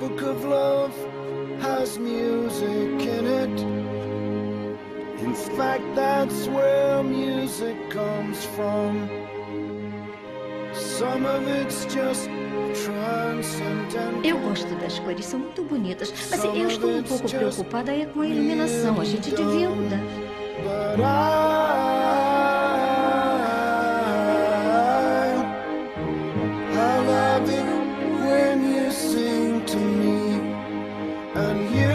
book of love has music in it. In fact, that's where music comes from. Some of it's just transcendental. Eu gosto das cores, são muito bonitas. Mas eu estou um pouco preocupada com a iluminação. A gente devia mudar. But I love it when you sing to me, and you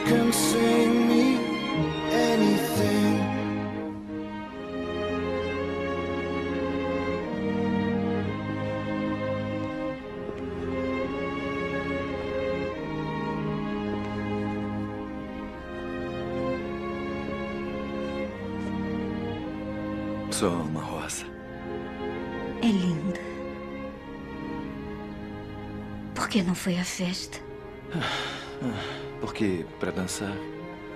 can sing me anything. Só uma rosa. É linda. Por que não foi à festa? Porque para dançar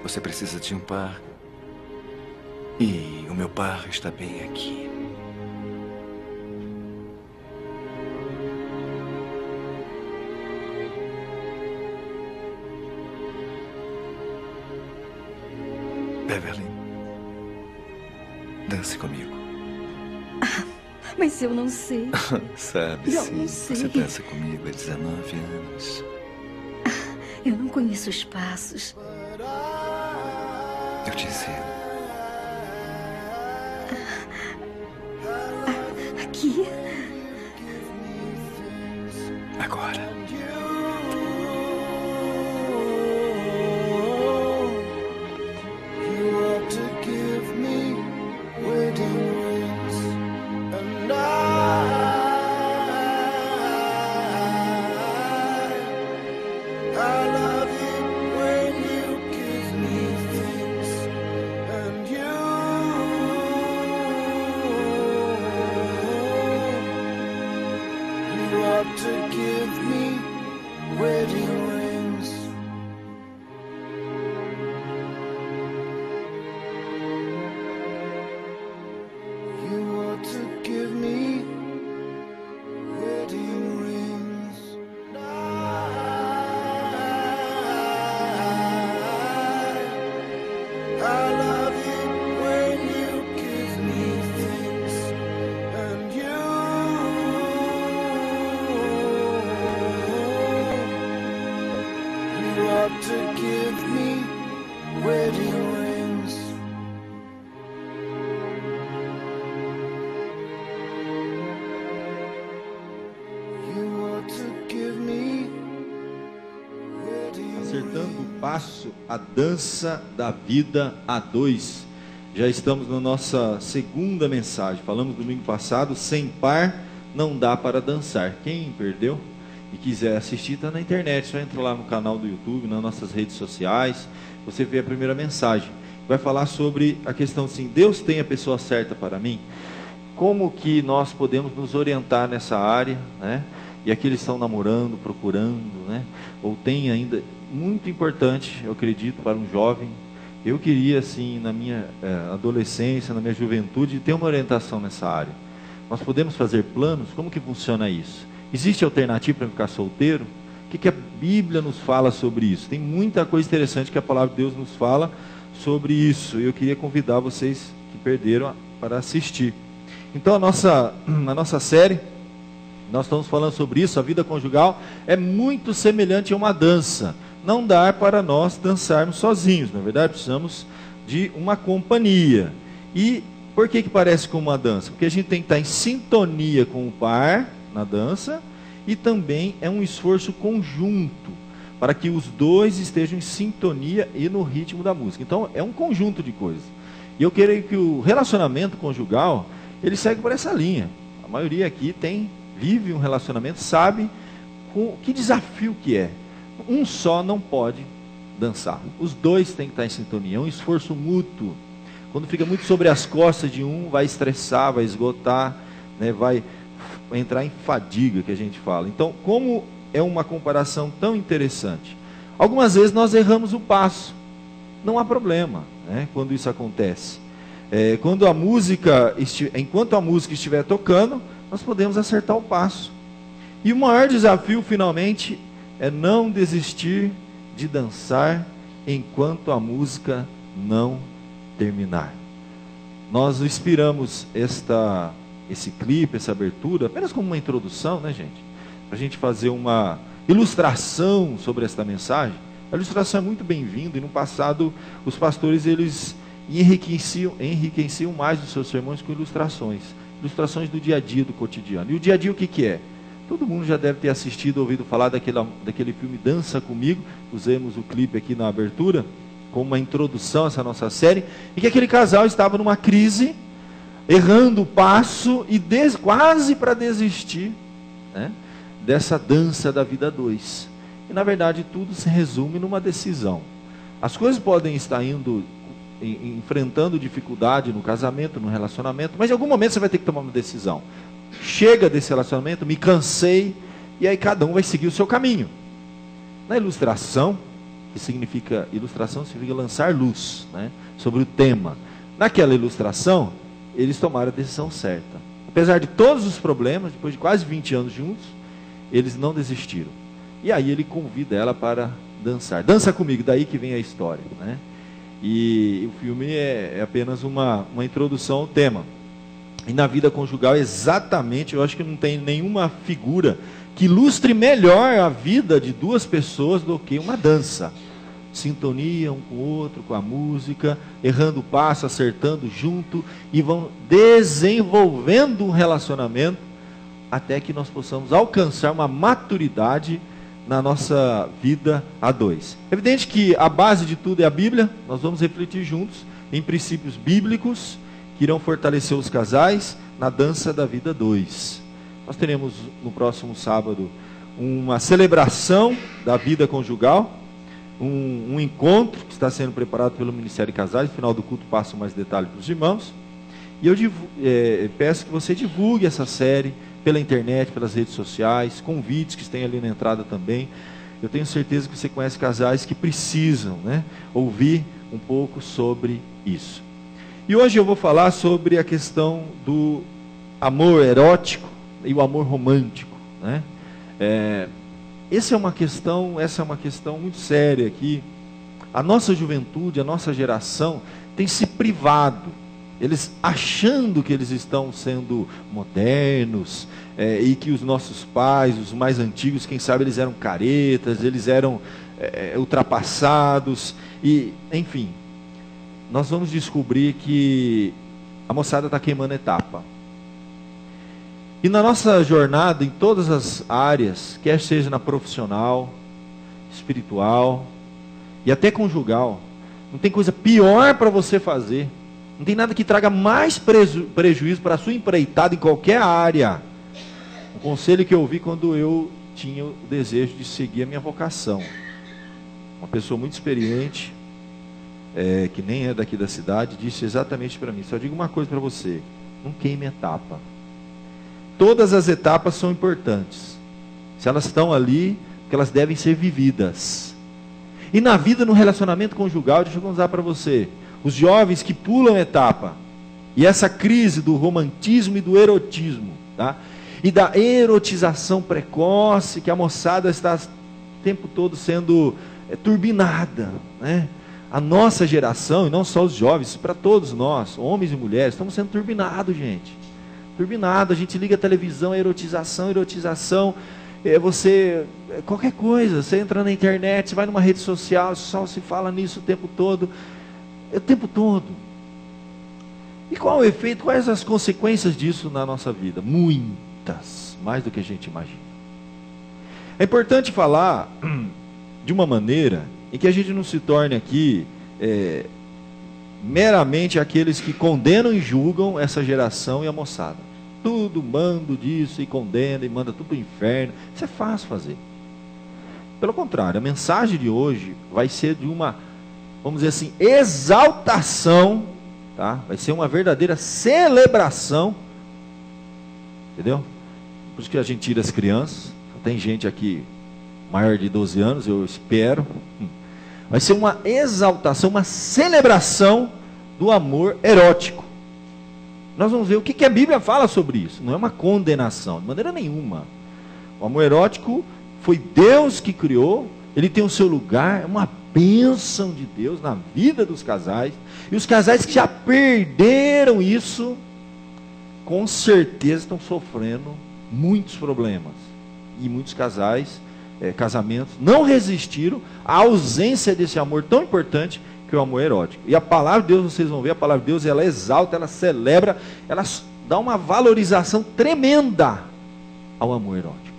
você precisa de um par. E o meu par está bem aqui. Beverly, dance comigo. Mas eu não sei. Sabe, Eu sim. não sei. Você dança comigo há 19 anos. Eu não conheço os passos. Eu te ensino. Aqui. Agora. You ought to give me wedding rings, and I love it when you give me things, and you ought to give me wedding rings. You ought to give me wedding rings. I love it when you give me things, and you ought to give me wedding rings. You ought to give me wedding Acertando o passo, a dança da vida a dois. Já estamos na nossa segunda mensagem. Falamos domingo passado, sem par não dá para dançar. Quem perdeu e quiser assistir, está na internet. Só entra lá no canal do YouTube, nas nossas redes sociais. Você vê a primeira mensagem. Vai falar sobre a questão assim, Deus tem a pessoa certa para mim? Como que nós podemos nos orientar nessa área, né? E aqueles que estão namorando, procurando, né? Ou tem ainda, muito importante, eu acredito, para um jovem. Eu queria, assim, na minha adolescência, na minha juventude, ter uma orientação nessa área. Nós podemos fazer planos? Como que funciona isso? Existe alternativa para ficar solteiro? O que a Bíblia nos fala sobre isso? Tem muita coisa interessante que a palavra de Deus nos fala sobre isso. Eu queria convidar vocês que perderam para assistir. Então, a nossa série, nós estamos falando sobre isso. A vida conjugal é muito semelhante a uma dança. Não dá para nós dançarmos sozinhos, na verdade precisamos de uma companhia. E por que parece com uma dança? Porque a gente tem que estar em sintonia com o par na dança, e também é um esforço conjunto, para que os dois estejam em sintonia e no ritmo da música. Então é um conjunto de coisas. E eu creio que o relacionamento conjugal, ele segue por essa linha. A maioria aqui vive um relacionamento, sabe que desafio que é. Um só não pode dançar. Os dois têm que estar em sintonia. É um esforço mútuo. Quando fica muito sobre as costas de um, vai estressar, vai esgotar, né? Vai entrar em fadiga, que a gente fala. Então, como é uma comparação tão interessante? Algumas vezes nós erramos o passo. Não há problema, né, quando isso acontece. Enquanto a música estiver tocando, nós podemos acertar o passo. E o maior desafio, finalmente, é não desistir de dançar enquanto a música não terminar. Nós inspiramos esse clipe, essa abertura, apenas como uma introdução, né, gente? Para a gente fazer uma ilustração sobre esta mensagem. A ilustração é muito bem-vinda, e no passado os pastores eles enriqueciam mais os seus sermões com ilustrações do dia a dia, do cotidiano. E o dia a dia o que é? Todo mundo já deve ter assistido, ouvido falar daquele filme Dança Comigo. Usemos o clipe aqui na abertura como uma introdução a essa nossa série, e que aquele casal estava numa crise, errando o passo e quase para desistir, né, dessa dança da vida a dois. E na verdade tudo se resume numa decisão. As coisas podem estar enfrentando dificuldade no casamento, no relacionamento, mas em algum momento você vai ter que tomar uma decisão. Chega desse relacionamento, me cansei, e aí cada um vai seguir o seu caminho. Na ilustração significa lançar luz, né, sobre o tema. Naquela ilustração, eles tomaram a decisão certa. Apesar de todos os problemas, depois de quase 20 anos juntos, eles não desistiram. E aí ele convida ela para dançar. Dança comigo, daí que vem a história, né? E o filme é apenas uma introdução ao tema. E na vida conjugal, exatamente, eu acho que não tem nenhuma figura que ilustre melhor a vida de duas pessoas do que uma dança. Sintonia um com o outro, com a música, errando o passo, acertando junto, e vão desenvolvendo um relacionamento até que nós possamos alcançar uma maturidade na nossa vida a dois. É evidente que a base de tudo é a Bíblia. Nós vamos refletir juntos em princípios bíblicos que irão fortalecer os casais na dança da vida a dois. Nós teremos no próximo sábado uma celebração da vida conjugal, um encontro que está sendo preparado pelo Ministério de Casais. No final do culto passo mais detalhes para os irmãos. E eu peço que você divulgue essa série pela internet, pelas redes sociais, convites que tem ali na entrada também. Eu tenho certeza que você conhece casais que precisam, né, ouvir um pouco sobre isso. E hoje eu vou falar sobre a questão do amor erótico e o amor romântico, né? Essa é uma questão muito séria que a nossa juventude, a nossa geração tem se privado. Eles achando que eles estão sendo modernos, e que os nossos pais, os mais antigos, quem sabe eles eram caretas, eles eram ultrapassados, e enfim, nós vamos descobrir que a moçada está queimando etapa. E na nossa jornada, em todas as áreas, quer seja na profissional, espiritual e até conjugal, não tem coisa pior para você fazer. Não tem nada que traga mais prejuízo para a sua empreitada em qualquer área. Um conselho que eu ouvi quando eu tinha o desejo de seguir a minha vocação. Uma pessoa muito experiente, que nem é daqui da cidade, disse exatamente para mim: só digo uma coisa para você, não queime etapa. Todas as etapas são importantes. Se elas estão ali, porque elas devem ser vividas. E na vida, no relacionamento conjugal, deixa eu contar para você, os jovens que pulam etapa, e essa crise do romantismo e do erotismo, tá? E da erotização precoce, que a moçada está o tempo todo sendo turbinada, né? A nossa geração, e não só os jovens, para todos nós, homens e mulheres, estamos sendo turbinados, gente. Turbinado, a gente liga a televisão, erotização, qualquer coisa, você entra na internet, você vai numa rede social, só se fala nisso o tempo todo. E qual o efeito, quais as consequências disso na nossa vida? Muitas, mais do que a gente imagina. É importante falar de uma maneira em que a gente não se torne aqui meramente aqueles que condenam e julgam essa geração e a moçada. Tudo bando disso e condena e manda tudo para o inferno. Isso é fácil fazer. Pelo contrário, a mensagem de hoje vai ser de uma, vamos dizer assim, exaltação, tá? Vai ser uma verdadeira celebração, entendeu? Por isso que a gente tira as crianças. Tem gente aqui maior de 12 anos, eu espero. Vai ser uma exaltação, uma celebração do amor erótico. Nós vamos ver o que a Bíblia fala sobre isso. Não é uma condenação, de maneira nenhuma. O amor erótico foi Deus que criou, ele tem o seu lugar, é uma bênção de Deus na vida dos casais. E os casais que já perderam isso, com certeza estão sofrendo muitos problemas. E muitos casamentos não resistiram à ausência desse amor tão importante que é o amor erótico. E a palavra de Deus, vocês vão ver, a palavra de Deus, ela exalta, ela celebra, ela dá uma valorização tremenda ao amor erótico.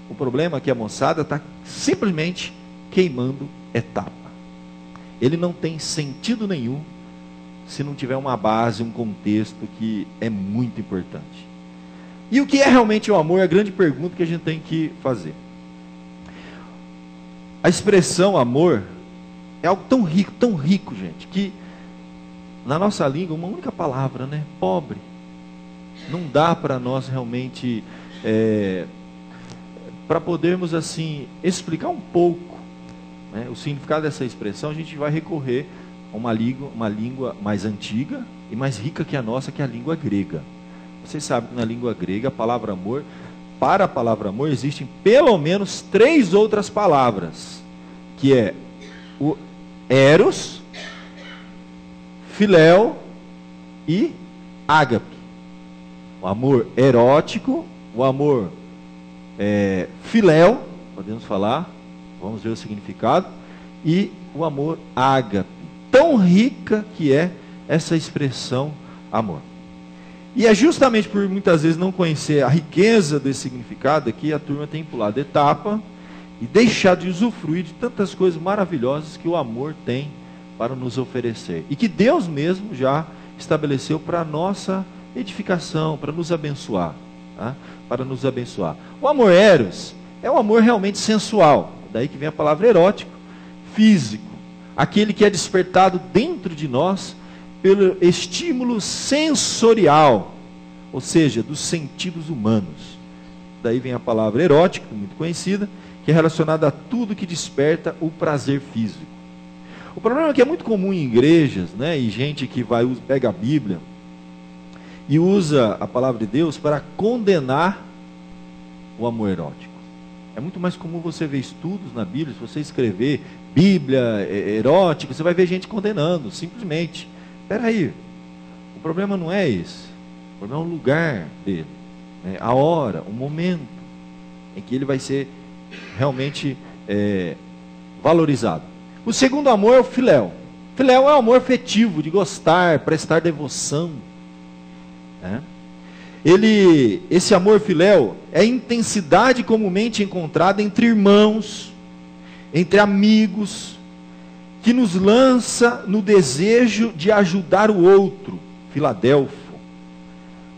O problema é que a moçada está simplesmente queimando etapa. Ele não tem sentido nenhum se não tiver uma base, um contexto que é muito importante. E o que é realmente o amor é a grande pergunta que a gente tem que fazer. A expressão amor é algo tão rico, gente, que na nossa língua, uma única palavra, né? Pobre. Não dá para nós realmente, para podermos assim, explicar um pouco, né, o significado dessa expressão. A gente vai recorrer a uma língua mais antiga e mais rica que a nossa, que é a língua grega. Vocês sabem que na língua grega, a palavra amor, para a palavra amor, existem pelo menos 3 outras palavras, que é o eros, filéu e ágape. O amor erótico, o amor filéu, podemos falar, vamos ver o significado, e o amor ágape. Tão rica que é essa expressão amor. E é justamente por muitas vezes não conhecer a riqueza desse significado que a turma tem pulado etapa e deixado de usufruir de tantas coisas maravilhosas que o amor tem para nos oferecer. E que Deus mesmo já estabeleceu para a nossa edificação, para nos abençoar. Tá? Para nos abençoar. O amor eros é um amor realmente sensual. Daí que vem a palavra erótico, físico. Aquele que é despertado dentro de nós pelo estímulo sensorial, ou seja, dos sentidos humanos. Daí vem a palavra erótico, muito conhecida, que é relacionada a tudo que desperta o prazer físico. O problema é que é muito comum em igrejas, né, e gente que pega a Bíblia e usa a palavra de Deus para condenar o amor erótico. É muito mais comum você ver estudos na Bíblia, se você escrever Bíblia erótica, você vai ver gente condenando, simplesmente. Espera aí, o problema não é esse. O problema é o lugar dele, né? A hora, o momento em que ele vai ser realmente valorizado. O segundo amor é o filéu. Filéu é o amor afetivo, de gostar, prestar devoção, né? Esse amor filéu é a intensidade comumente encontrada entre irmãos, entre amigos, que nos lança no desejo de ajudar o outro. Filadelfo.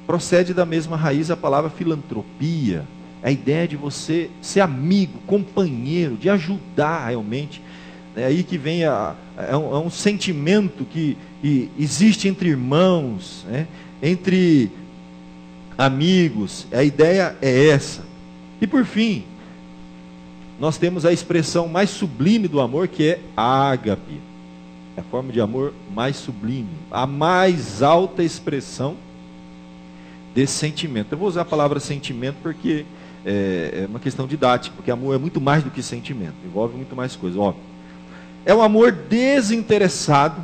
Procede da mesma raiz a palavra filantropia. A ideia de você ser amigo, companheiro, de ajudar realmente. É aí que vem um sentimento que existe entre irmãos, né? Entre amigos. A ideia é essa. E por fim, nós temos a expressão mais sublime do amor, que é ágape. É a forma de amor mais sublime, a mais alta expressão desse sentimento. Eu vou usar a palavra sentimento porque é uma questão didática, porque amor é muito mais do que sentimento, envolve muito mais coisas, óbvio. É um amor desinteressado,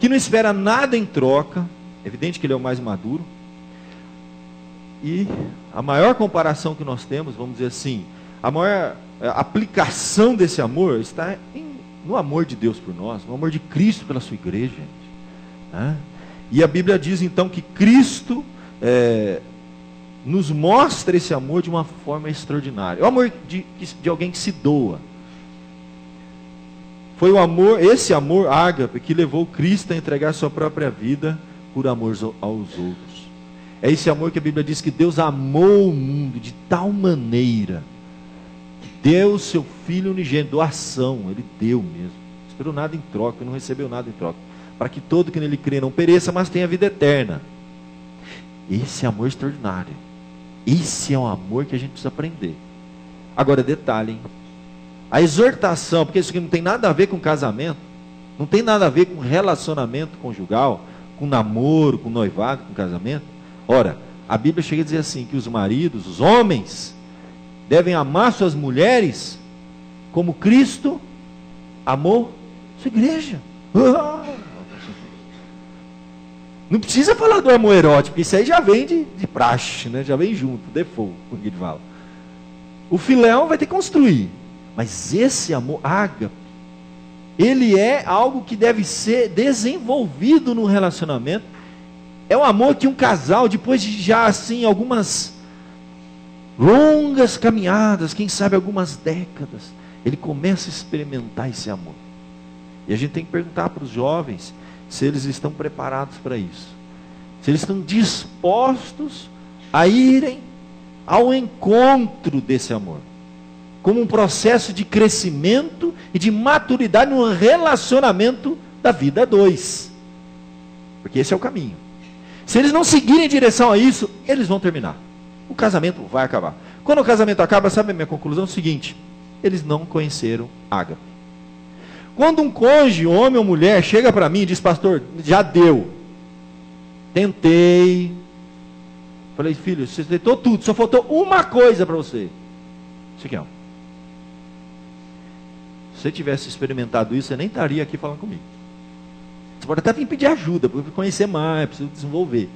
que não espera nada em troca. É evidente que ele é o mais maduro. E a maior comparação que nós temos, vamos dizer assim, a maior aplicação desse amor está no amor de Deus por nós, no amor de Cristo pela sua igreja, gente. Né? E a Bíblia diz então que Cristo nos mostra esse amor de uma forma extraordinária. É o amor de alguém que se doa. Foi esse amor ágape que levou Cristo a entregar sua própria vida por amor aos outros. É esse amor que a Bíblia diz que Deus amou o mundo de tal maneira que deu o seu Filho unigênito, doação, Ele deu mesmo. Não esperou nada em troca, não recebeu nada em troca. Para que todo que nele crê não pereça, mas tenha vida eterna. Esse amor extraordinário. Esse é um amor que a gente precisa aprender. Agora, detalhe, hein? A exortação, porque isso aqui não tem nada a ver com casamento, Não tem nada a ver com relacionamento conjugal, com namoro, com noivado, com casamento. Ora, a Bíblia chega a dizer assim, que os maridos, os homens, devem amar suas mulheres como Cristo amou sua igreja. Não precisa falar do amor erótico, isso aí já vem de praxe, né? Já vem junto, default, como ele fala. O filéu vai ter que construir. Mas esse amor ágape, ele é algo que deve ser desenvolvido no relacionamento. É um amor que um casal, depois de já assim, algumas longas caminhadas, quem sabe algumas décadas, ele começa a experimentar esse amor. E a gente tem que perguntar para os jovens se eles estão preparados para isso. Se eles estão dispostos a irem ao encontro desse amor. Como um processo de crescimento e de maturidade no relacionamento da vida a dois. Porque esse é o caminho. Se eles não seguirem em direção a isso, eles vão terminar. O casamento vai acabar. Quando o casamento acaba, sabe a minha conclusão? É o seguinte: eles não conheceram ágape. Quando um cônjuge, homem ou mulher, chega para mim e diz, pastor, já deu. Tentei. Falei, filho, você tentou tudo, só faltou uma coisa para você. Isso aqui, ó. Se você tivesse experimentado isso, você nem estaria aqui falando comigo. Você pode até vir pedir ajuda, para conhecer mais, preciso desenvolver.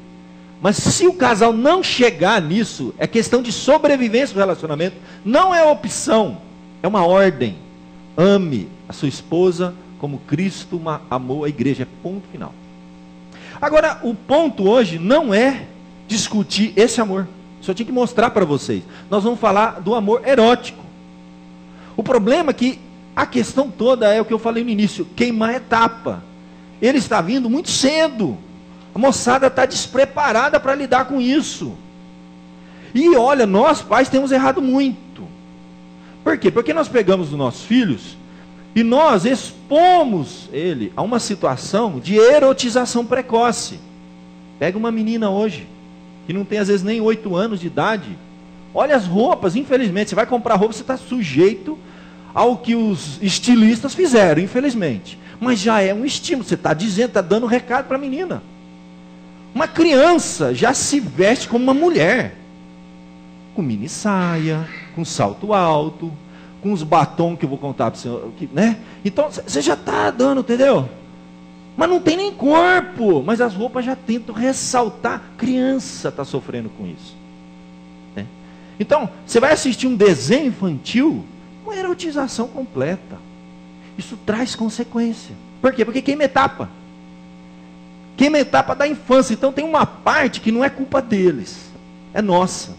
Mas se o casal não chegar nisso, é questão de sobrevivência do relacionamento, não é opção, é uma ordem. Ame a sua esposa como Cristo amou a igreja, é ponto final. Agora, o ponto hoje não é discutir esse amor. Só tinha que mostrar para vocês. Nós vamos falar do amor erótico. O problema é que a questão toda é o que eu falei no início, queimar etapa. Ele está vindo muito cedo. A moçada está despreparada para lidar com isso. E olha, nós pais temos errado muito. Por quê? Porque nós pegamos os nossos filhos e nós expomos ele a uma situação de erotização precoce. Pega uma menina hoje, que não tem às vezes nem 8 anos de idade. Olha as roupas, infelizmente, você vai comprar roupa, você está sujeito ao que os estilistas fizeram, infelizmente. Mas já é um estímulo, você está dizendo, está dando um recado para a menina. Uma criança já se veste como uma mulher. Com mini saia, com salto alto, com os batom que eu vou contar para você, né? Então, você já está dando, entendeu? Mas não tem nem corpo, mas as roupas já tentam ressaltar. Criança está sofrendo com isso, né? Então, você vai assistir um desenho infantil, uma erotização completa. Isso traz consequência. Por quê? Porque queima etapa. Queima etapa da infância. Então tem uma parte que não é culpa deles, é nossa.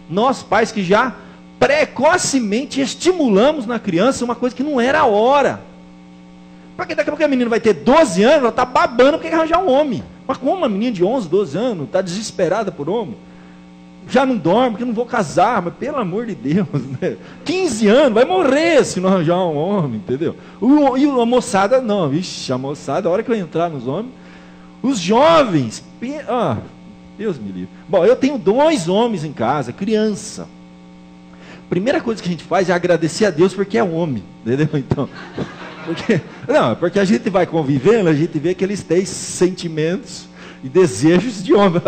Nós pais que já precocemente estimulamos na criança uma coisa que não era a hora. Porque daqui a pouco a menina vai ter 12 anos, ela está babando porque quer arranjar um homem. Mas como uma menina de 11, 12 anos está desesperada por homem, já não dorme, porque não vou casar, mas pelo amor de Deus, né? 15 anos, vai morrer se não arranjar um homem, entendeu? E a moçada, não, vixe, a moçada, a hora que eu entrar nos homens, os jovens, Deus me livre. Bom, eu tenho 2 homens em casa, criança. Primeira coisa que a gente faz é agradecer a Deus porque é homem, entendeu? Então, porque a gente vai convivendo, a gente vê que eles têm sentimentos e desejos de homem.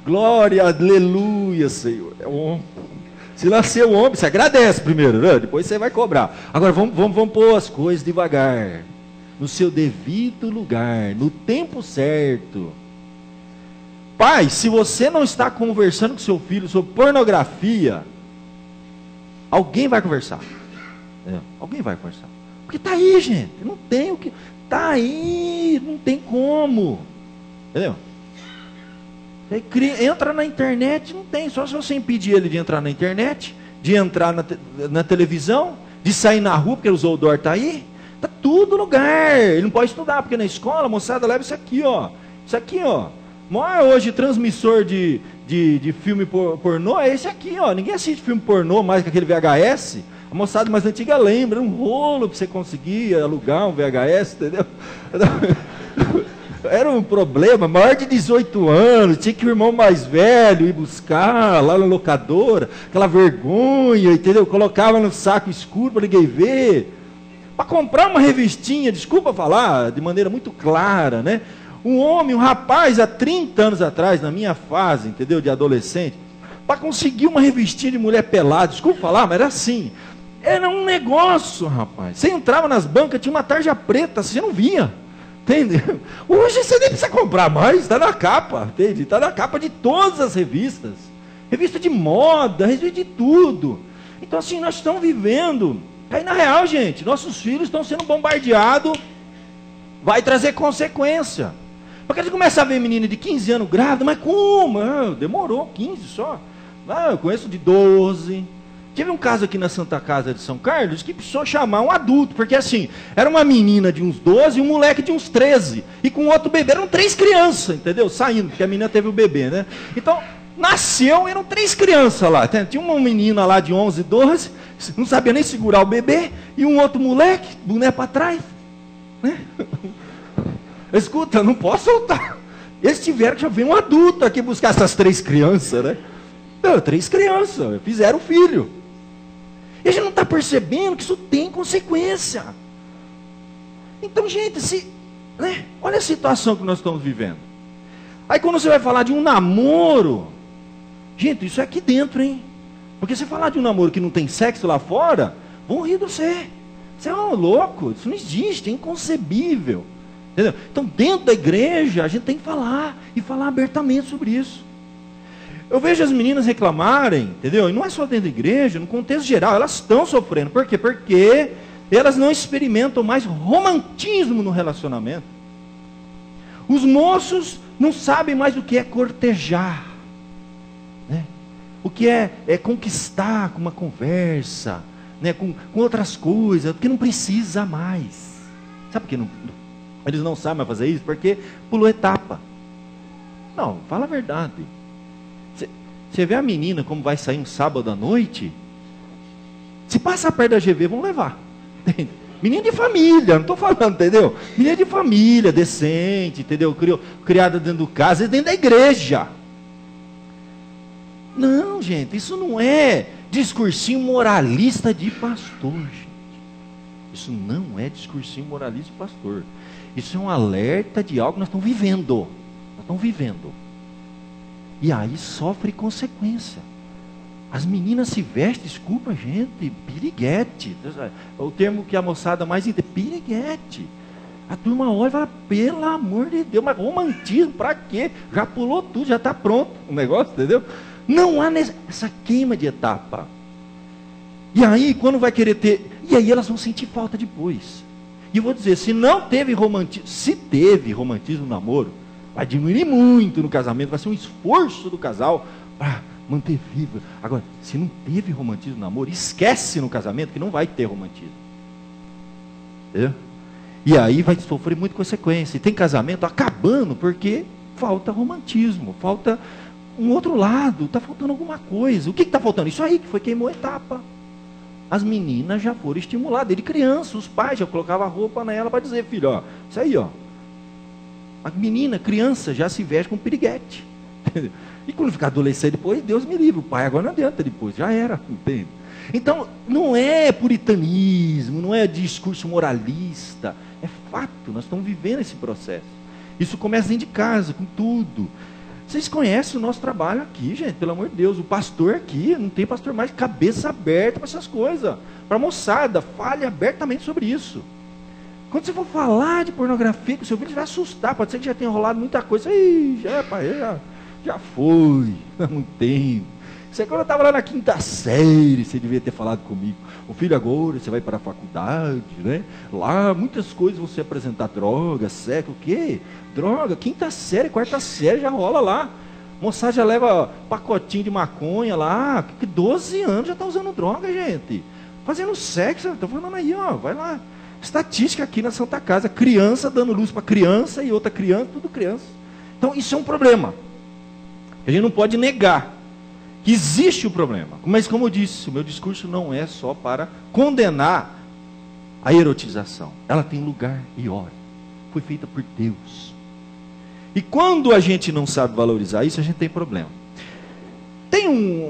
Glória, aleluia, Senhor. É homem. Se nasceu homem, você agradece primeiro, né? Depois você vai cobrar. Agora vamos pôr as coisas devagar, no seu devido lugar, no tempo certo. Pai, se você não está conversando com seu filho sobre pornografia, alguém vai conversar. Alguém vai conversar. Porque está aí, gente. Não tem o que. Está aí, não tem como. Entendeu? Entra na internet, não tem. Só se você impedir ele de entrar na internet, de entrar na televisão, de sair na rua, porque o outdoor está aí. Está tudo no lugar. Ele não pode estudar, porque na escola, a moçada leva isso aqui, ó. Isso aqui, ó. Maior hoje transmissor de filme pornô é esse aqui, ó. Ninguém assiste filme pornô mais que aquele VHS. A moçada mais antiga lembra, um rolo para você conseguir alugar um VHS, entendeu? Era um problema, maior de 18 anos, tinha que o irmão mais velho ir buscar lá na locadora, aquela vergonha, entendeu? Colocava no saco escuro para ninguém ver. para comprar uma revistinha, desculpa falar de maneira muito clara, né? Um rapaz, há 30 anos atrás, na minha fase, entendeu, de adolescente, para conseguir uma revistinha de mulher pelada, desculpa falar, mas era assim, era um negócio, rapaz. Você entrava nas bancas, tinha uma tarja preta, você não via, entendeu? Hoje você nem precisa comprar mais, está na capa, entende? Está na capa de todas as revistas, revista de moda, revista de tudo. Então assim, nós estamos vivendo, aí na real, gente, nossos filhos estão sendo bombardeados, vai trazer consequência. Porque a gente começa a ver menina de 15 anos grávida, mas como? Demorou 15 só. Eu conheço de 12. Tive um caso aqui na Santa Casa de São Carlos que precisou chamar um adulto, porque assim, era uma menina de uns 12 e um moleque de uns 13. E com outro bebê, eram 3 crianças, entendeu? Saindo, porque a menina teve o bebê, né? Então, nasceu, eram 3 crianças lá. Tinha uma menina lá de 11, 12, não sabia nem segurar o bebê, e um outro moleque, boné para trás, né? Escuta, não posso soltar. Eles tiveram que já vir um adulto aqui buscar essas 3 crianças, né? 3 crianças, fizeram filho. E a gente não está percebendo que isso tem consequência. Então, gente, né? Olha a situação que nós estamos vivendo. Aí quando você vai falar de um namoro, gente, isso é aqui dentro, hein? Porque se falar de um namoro que não tem sexo lá fora, vão rir de você. Você é um louco, isso não existe, é inconcebível. Entendeu? Então, dentro da igreja, a gente tem que falar, e falar abertamente sobre isso. Eu vejo as meninas reclamarem, entendeu? E não é só dentro da igreja, no contexto geral, elas estão sofrendo. Por quê? Porque elas não experimentam mais romantismo no relacionamento. Os moços não sabem mais o que é cortejar, né? O que é conquistar com uma conversa, né? com outras coisas, porque não precisa mais. Sabe por que não? Eles não sabem mais fazer isso? Porque pulou etapa. Não, fala a verdade. Você vê a menina como vai sair um sábado à noite? Se passar perto da GV, vão levar. Entende? Menina de família, não estou falando, entendeu? Menina de família, decente, entendeu? Criada dentro de casa, dentro da igreja. Não, gente, isso não é discursinho moralista de pastor, gente. Isso não é discursinho moralista de pastor. Isso é um alerta de algo que nós estamos vivendo. Nós estamos vivendo. E aí sofre consequência. As meninas se vestem, desculpa, gente, piriguete. O termo que a moçada mais entende, piriguete. A turma olha e fala, pelo amor de Deus, mas romantismo, para quê? Já pulou tudo, já está pronto o negócio, entendeu? Não há essa queima de etapa. E aí, quando vai querer ter... E aí elas vão sentir falta depois. E eu vou dizer, se não teve romantismo, se teve romantismo no namoro, vai diminuir muito no casamento, vai ser um esforço do casal para manter vivo. Agora, se não teve romantismo no namoro, esquece no casamento que não vai ter romantismo. Entendeu? E aí vai sofrer muita consequência. E tem casamento acabando porque falta romantismo, falta um outro lado, está faltando alguma coisa. O que está faltando? Isso aí que foi queimou a etapa. As meninas já foram estimuladas, desde criança, os pais já colocavam a roupa nela para dizer, filho, ó, isso aí, ó. A menina, criança, já se veste com piriguete. Entendeu? E quando ficar adolescente depois, Deus me livre, o pai agora não adianta depois, já era, entende? Então, não é puritanismo, não é discurso moralista, é fato, nós estamos vivendo esse processo. Isso começa dentro de casa, com tudo. Vocês conhecem o nosso trabalho aqui, gente, pelo amor de Deus. O pastor aqui, não tem pastor mais cabeça aberta para essas coisas. Para a moçada, fale abertamente sobre isso. Quando você for falar de pornografia, que o seu filho vai assustar. Pode ser que já tenha rolado muita coisa. Ih, já foi, há muito tempo. Isso é quando eu estava lá na 5ª série, você devia ter falado comigo. O filho, agora você vai para a faculdade, né? Lá muitas coisas você apresentar droga, sexo, o quê? Droga, 5ª série, 4ª série já rola lá. Moçada já leva pacotinho de maconha lá, que 12 anos já está usando droga, gente. Fazendo sexo, estou falando aí, ó, vai lá. Estatística aqui na Santa Casa, criança dando luz para criança e outra criança, tudo criança. Então isso é um problema. A gente não pode negar que existe o problema. Mas como eu disse, o meu discurso não é só para condenar a erotização. Ela tem lugar e hora. Foi feita por Deus. E quando a gente não sabe valorizar isso, a gente tem problema.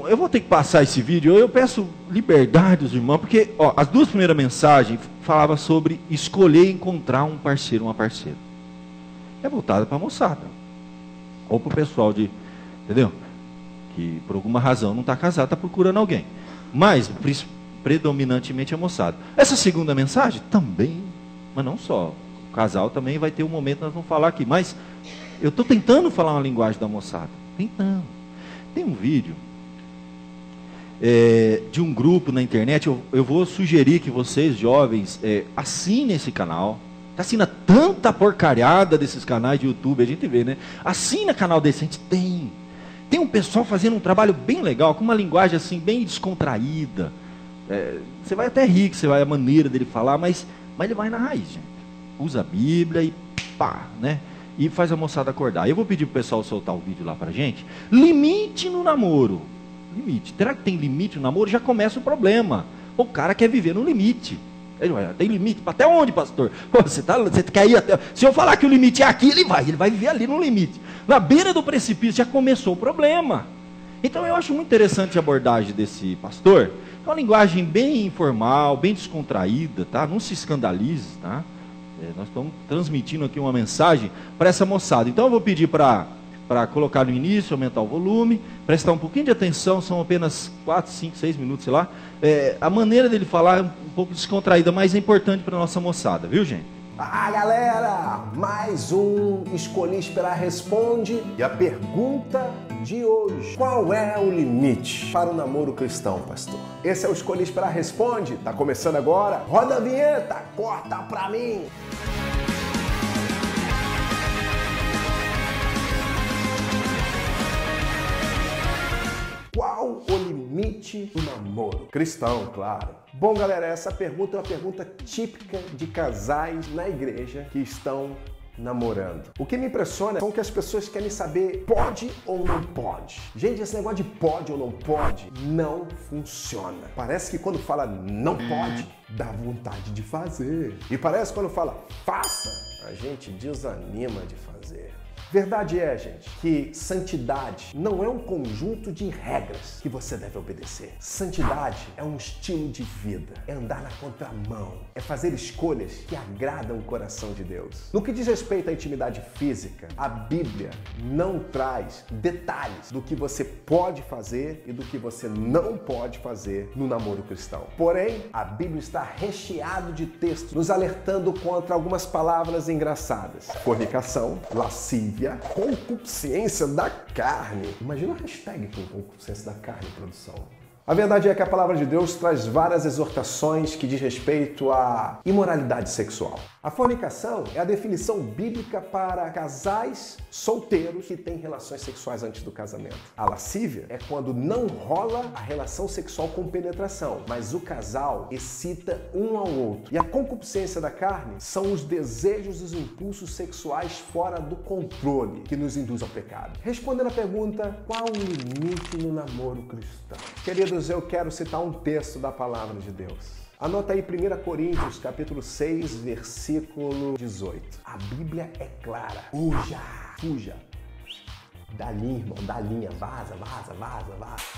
Eu vou ter que passar esse vídeo, eu peço liberdade dos irmãos, porque ó, as 2 primeiras mensagens falava sobre escolher encontrar um parceiro, uma parceira. É voltada para a moçada. Ou para o pessoal entendeu? Que por alguma razão não está casado, está procurando alguém. Mas, predominantemente a moçada. Essa segunda mensagem também, mas não só. O casal também vai ter um momento, nós vamos falar aqui. Mas eu estou tentando falar uma linguagem da moçada. Tentando. Tem um vídeo de um grupo na internet. Eu vou sugerir que vocês, jovens, assinem esse canal. Assina tanta porcariada desses canais de YouTube, a gente vê, né? Assina canal desse, a gente tem um pessoal fazendo um trabalho bem legal, com uma linguagem assim, bem descontraída. Você vai até rir, que você vai a maneira dele falar, mas ele vai na raiz, gente. Usa a Bíblia e pá, né? E faz a moçada acordar. Eu vou pedir pro pessoal soltar o vídeo lá pra gente. Limite no namoro. Limite. Será que tem limite no namoro? Já começa o problema. O cara quer viver no limite. Tem limite? Até onde, pastor? Pô, você quer ir até... Se eu falar que o limite é aqui, ele vai viver ali no limite. Na beira do precipício já começou o problema. Então eu acho muito interessante a abordagem desse pastor. É uma linguagem bem informal, bem descontraída, tá? Não se escandalize, tá? Nós estamos transmitindo aqui uma mensagem para essa moçada. Então eu vou pedir para colocar no início, aumentar o volume, prestar um pouquinho de atenção, são apenas 4, 5, 6 minutos, sei lá. A maneira dele falar é um pouco descontraída, mas é importante para a nossa moçada, viu, gente? Ah, galera! Mais um Escolhi Esperar Responde. E a pergunta de hoje: qual é o limite para o namoro cristão, pastor? Esse é o Escolhi Esperar Responde. Tá começando agora? Roda a vinheta, corta pra mim! Qual o limite do namoro? Cristão, claro. Bom, galera, essa pergunta é uma pergunta típica de casais na igreja que estão namorando. O que me impressiona são que as pessoas querem saber pode ou não pode. Gente, esse negócio de pode ou não pode não funciona. Parece que quando fala não pode, dá vontade de fazer. E parece que quando fala faça, a gente desanima de fazer. Verdade é, gente, que santidade não é um conjunto de regras que você deve obedecer. Santidade é um estilo de vida, é andar na contramão, é fazer escolhas que agradam o coração de Deus. No que diz respeito à intimidade física, a Bíblia não traz detalhes do que você pode fazer e do que você não pode fazer no namoro cristão. Porém, a Bíblia está recheada de textos nos alertando contra algumas palavras engraçadas: fornicação, lascívia, concupiscência da carne. Imagina a hashtag com concupiscência da carne, produção. A verdade é que a palavra de Deus traz várias exortações que diz respeito à imoralidade sexual. A fornicação é a definição bíblica para casais solteiros que têm relações sexuais antes do casamento. A lascívia é quando não rola a relação sexual com penetração, mas o casal excita um ao outro. E a concupiscência da carne são os desejos e os impulsos sexuais fora do controle que nos induz ao pecado. Respondendo à pergunta, qual o limite no namoro cristão? Queridos, eu quero citar um texto da palavra de Deus. Anota aí 1 Coríntios, capítulo 6, versículo 18. A Bíblia é clara. Fuja. Dá linha, irmão, dá linha. Vaza.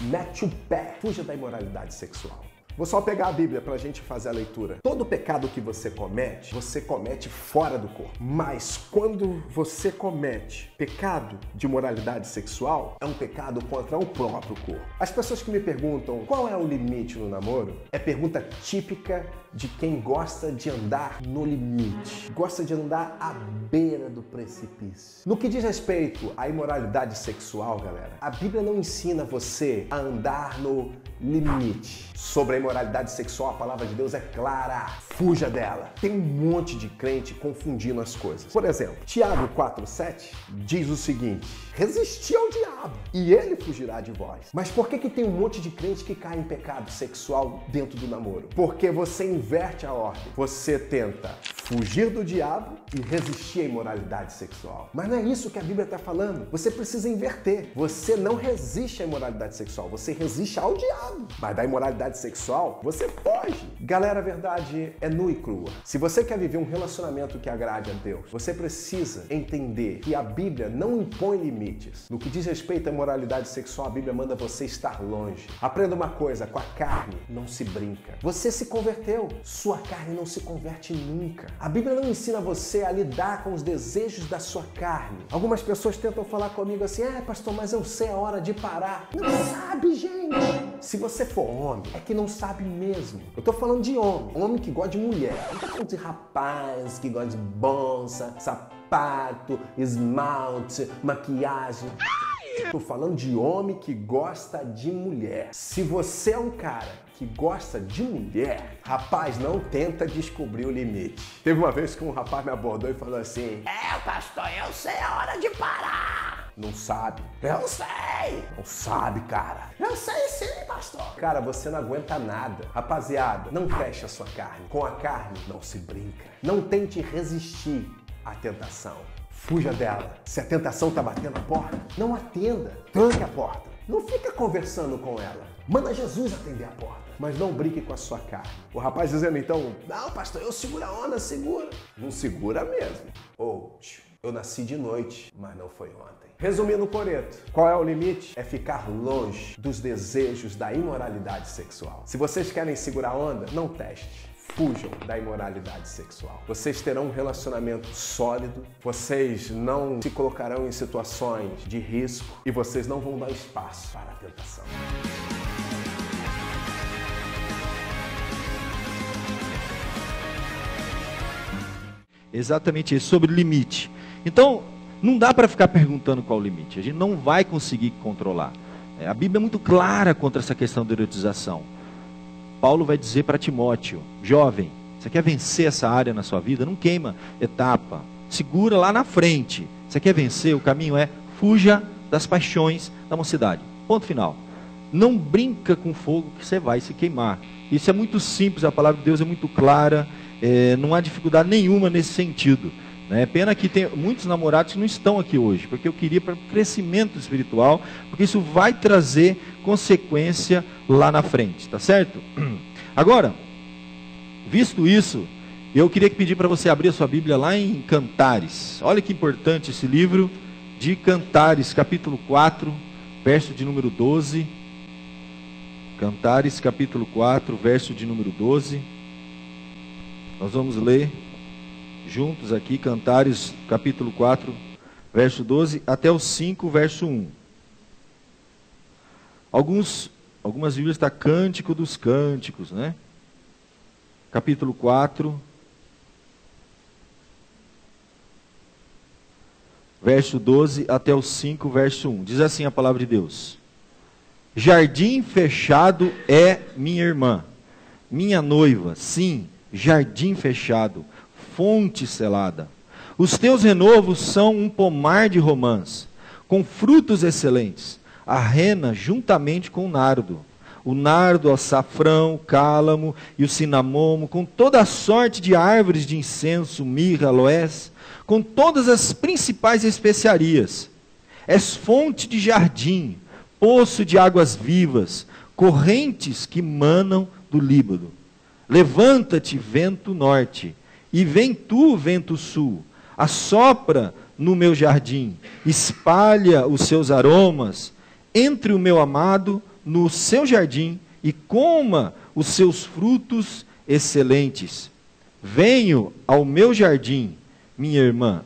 Mete o pé. Fuja da imoralidade sexual. Vou só pegar a Bíblia para a gente fazer a leitura. Todo pecado que você comete fora do corpo. Mas quando você comete pecado de moralidade sexual, é um pecado contra o próprio corpo. As pessoas que me perguntam qual é o limite no namoro, é pergunta típica de quem gosta de andar no limite. Gosta de andar à beira do precipício. No que diz respeito à imoralidade sexual, galera, a Bíblia não ensina você a andar no limite. Sobre a imoralidade sexual, a palavra de Deus é clara. Fuja dela. Tem um monte de crente confundindo as coisas. Por exemplo, Tiago 4,7 diz o seguinte: resisti ao diabo e ele fugirá de vós. Mas por que tem um monte de crente que cai em pecado sexual dentro do namoro? Porque você inverte a ordem. Você tenta fugir do diabo e resistir à imoralidade sexual. Mas não é isso que a Bíblia está falando. Você precisa inverter. Você não resiste à imoralidade sexual, você resiste ao diabo. Mas da imoralidade sexual, você foge. Galera, a verdade é nua e crua. Se você quer viver um relacionamento que agrade a Deus, você precisa entender que a Bíblia não impõe limites. No que diz respeito à imoralidade sexual, a Bíblia manda você estar longe. Aprenda uma coisa, com a carne não se brinca. Você se converteu. sua carne não se converte nunca. A Bíblia não ensina você a lidar com os desejos da sua carne. Algumas pessoas tentam falar comigo assim, pastor, mas eu sei a hora de parar. Não sabe, gente. Se você for homem, é que não sabe mesmo. Eu tô falando de homem que gosta de mulher. Não tô falando de rapaz que gosta de bolsa, sapato, esmalte, maquiagem. Tô falando de homem que gosta de mulher. Se você é um cara que gosta de mulher, rapaz, não tenta descobrir o limite. Teve uma vez que um rapaz me abordou e falou assim, pastor, eu sei a hora de parar. Não sabe. Eu sei. Não sabe, cara. Eu sei sim, pastor. Cara, você não aguenta nada. Rapaziada, não feche a sua carne. Com a carne, não se brinca. Não tente resistir à tentação. Fuja dela. Se a tentação tá batendo a porta, não atenda. Tranque a porta. Não fica conversando com ela. Manda Jesus atender a porta. Mas não brinque com a sua carne. O rapaz dizendo então, não, pastor, eu seguro a onda, segura. Não segura mesmo. Eu nasci de noite, mas não foi ontem. Resumindo, Coreto, qual é o limite? É ficar longe dos desejos da imoralidade sexual. Se vocês querem segurar a onda, não teste. Fujam da imoralidade sexual. Vocês terão um relacionamento sólido, vocês não se colocarão em situações de risco e vocês não vão dar espaço para a tentação. Exatamente isso, sobre limite. Então, não dá para ficar perguntando qual o limite. A gente não vai conseguir controlar. A Bíblia é muito clara contra essa questão da erotização. Paulo vai dizer para Timóteo, jovem, você quer vencer essa área na sua vida? Não queima etapa, segura lá na frente. Você quer vencer? O caminho é fuja das paixões da mocidade. Ponto final. Não brinca com fogo que você vai se queimar. Isso é muito simples, a palavra de Deus é muito clara, não há dificuldade nenhuma nesse sentido. É pena que tem muitos namorados que não estão aqui hoje, porque eu queria para o crescimento espiritual, porque isso vai trazer consequência lá na frente, tá certo? Agora, visto isso, eu queria pedir para você abrir a sua Bíblia lá em Cantares. Olha que importante esse livro de Cantares, capítulo 4, verso de número 12. Cantares, capítulo 4, verso de número 12. Nós vamos ler juntos aqui, Cantares, capítulo 4, verso 12, até o 5, verso 1. Algumas Bíblias está Cântico dos Cânticos, né? Capítulo 4, verso 12, até o 5, verso 1. Diz assim a palavra de Deus. Jardim fechado é minha irmã, minha noiva, sim, jardim fechado, fonte selada. Os teus renovos são um pomar de romãs, com frutos excelentes, a rena juntamente com o nardo, o açafrão, o cálamo e o cinamomo, com toda a sorte de árvores de incenso, mirra, aloés, com todas as principais especiarias. És fonte de jardim, poço de águas vivas, correntes que manam do Líbano. Levanta-te, vento norte, e vem tu, vento sul, assopra no meu jardim, espalha os seus aromas, entre o meu amado no seu jardim, e coma os seus frutos excelentes. Venho ao meu jardim, minha irmã,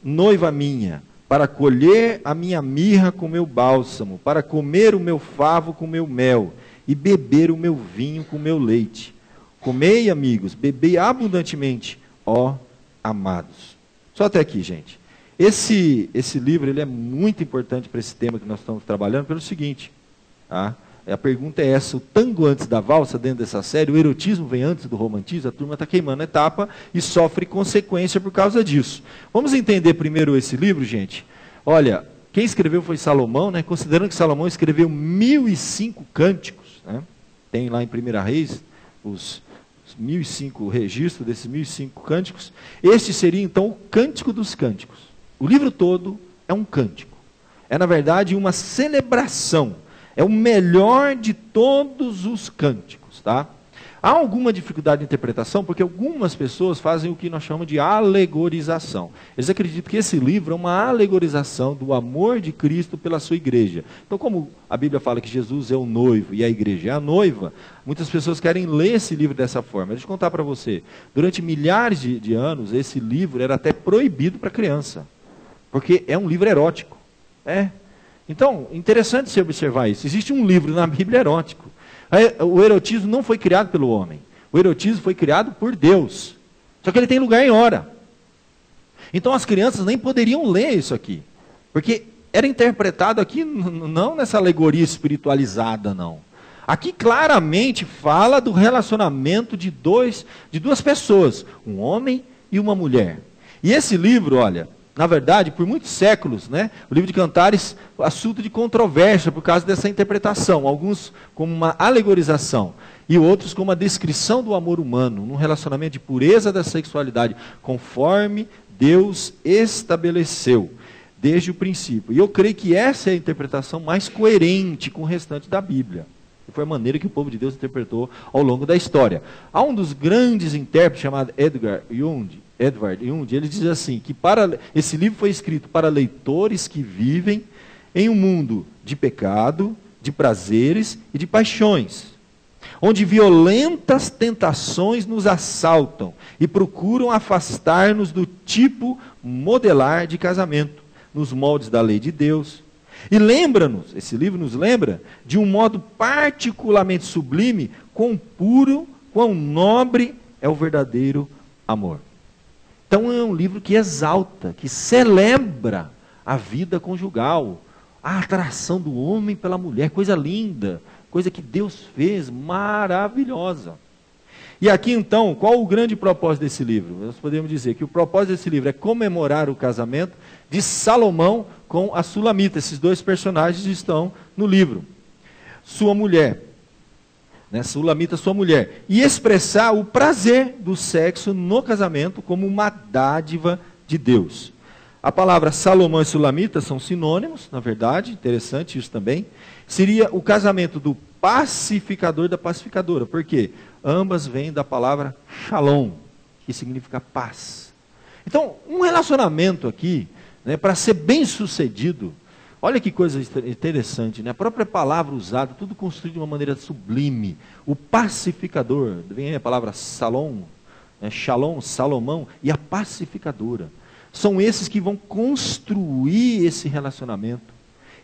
noiva minha, para colher a minha mirra com meu bálsamo, para comer o meu favo com meu mel, e beber o meu vinho com meu leite. Comei, amigos, bebei abundantemente, ó amados. Só até aqui, gente. Esse livro ele é muito importante para esse tema que nós estamos trabalhando, pelo seguinte. Tá? A pergunta é essa, o tango antes da valsa, dentro dessa série, o erotismo vem antes do romantismo, a turma está queimando a etapa e sofre consequência por causa disso. Vamos entender primeiro esse livro, gente? Olha, quem escreveu foi Salomão, né? Considerando que Salomão escreveu 1005 cânticos, né? Tem lá em 1 Reis os 1005 registros desses 1005 cânticos. Este seria então o Cântico dos Cânticos. O livro todo é um cântico. É na verdade uma celebração. É o melhor de todos os cânticos, tá? Há alguma dificuldade de interpretação, porque algumas pessoas fazem o que nós chamamos de alegorização. Eles acreditam que esse livro é uma alegorização do amor de Cristo pela sua igreja. Então, como a Bíblia fala que Jesus é o noivo e a igreja é a noiva, muitas pessoas querem ler esse livro dessa forma. Deixa eu contar para você. Durante milhares de anos, esse livro era até proibido para criança, porque é um livro erótico. Então, interessante você observar isso. Existe um livro na Bíblia erótico. O erotismo não foi criado pelo homem. O erotismo foi criado por Deus. Só que ele tem lugar em hora. Então as crianças nem poderiam ler isso aqui. Porque era interpretado aqui não nessa alegoria espiritualizada, não. Aqui claramente fala do relacionamento de duas pessoas. Um homem e uma mulher. E esse livro, olha, na verdade, por muitos séculos, né, o livro de Cantares, assunto de controvérsia por causa dessa interpretação. Alguns como uma alegorização e outros como uma descrição do amor humano, num relacionamento de pureza da sexualidade, conforme Deus estabeleceu desde o princípio. E eu creio que essa é a interpretação mais coerente com o restante da Bíblia. E foi a maneira que o povo de Deus interpretou ao longo da história. Há um dos grandes intérpretes chamado Edward Young, ele diz assim, que esse livro foi escrito para leitores que vivem em um mundo de pecado, de prazeres e de paixões, onde violentas tentações nos assaltam e procuram afastar-nos do tipo modelar de casamento, nos moldes da lei de Deus. E lembra-nos, esse livro nos lembra, de um modo particularmente sublime, quão puro, quão nobre é o verdadeiro amor. Então é um livro que exalta, que celebra a vida conjugal, a atração do homem pela mulher, coisa linda, coisa que Deus fez, maravilhosa. E aqui então, qual o grande propósito desse livro? Nós podemos dizer que o propósito desse livro é comemorar o casamento de Salomão com a Sulamita. Esses dois personagens estão no livro. Sua mulher, né, Sulamita, sua mulher, e expressar o prazer do sexo no casamento como uma dádiva de Deus. A palavra Salomão e Sulamita são sinônimos, na verdade, interessante isso também. Seria o casamento do pacificador da pacificadora, porque ambas vêm da palavra shalom, que significa paz. Então, um relacionamento aqui, né, para ser bem sucedido, olha que coisa interessante, né? A própria palavra usada, tudo construído de uma maneira sublime. O pacificador, vem a palavra salom, né? Shalom, Salomão, e a pacificadora. São esses que vão construir esse relacionamento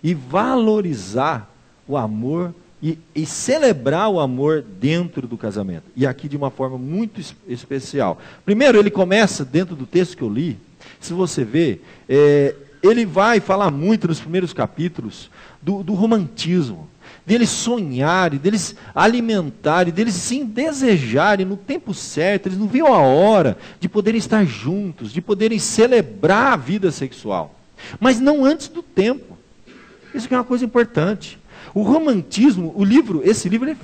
e valorizar o amor e celebrar o amor dentro do casamento. E aqui de uma forma muito especial. Primeiro, ele começa, dentro do texto que eu li, se você ver, ele vai falar muito nos primeiros capítulos do romantismo, deles sonharem, deles alimentarem, deles sim desejarem no tempo certo, eles não viam a hora de poderem estar juntos, de poderem celebrar a vida sexual, mas não antes do tempo. Isso que é uma coisa importante. O romantismo, esse livro ele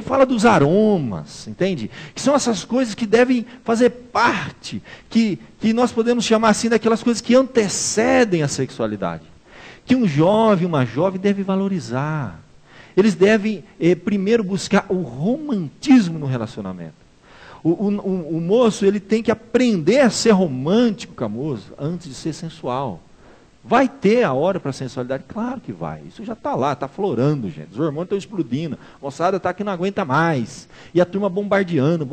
fala dos aromas, entende? Que são essas coisas que devem fazer parte, que nós podemos chamar assim daquelas coisas que antecedem a sexualidade. Que um jovem, uma jovem deve valorizar. Eles devem primeiro buscar o romantismo no relacionamento. O moço, ele tem que aprender a ser romântico com a moça antes de ser sensual. Vai ter a hora para a sensualidade? Claro que vai. Isso já está lá, está florando, gente. Os hormônios estão explodindo. A moçada está que não aguenta mais. E a turma bombardeando.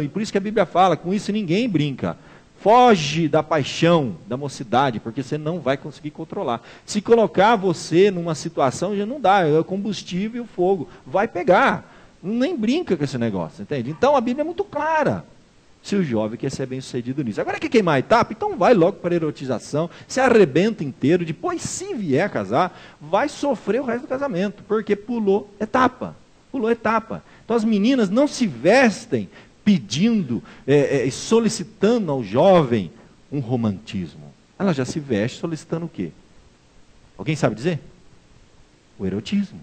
E por isso que a Bíblia fala, com isso ninguém brinca. Foge da paixão da mocidade, porque você não vai conseguir controlar. Se colocar você numa situação, já não dá. É o combustível e o fogo. Vai pegar. Nem brinca com esse negócio, entende? Então a Bíblia é muito clara. Se o jovem quer ser bem sucedido nisso. Agora quer queimar a etapa? Então vai logo para a erotização, se arrebenta inteiro, depois se vier a casar, vai sofrer o resto do casamento, porque pulou etapa. Então as meninas não se vestem pedindo, solicitando ao jovem um romantismo. Ela já se veste solicitando o quê? Alguém sabe dizer? O erotismo.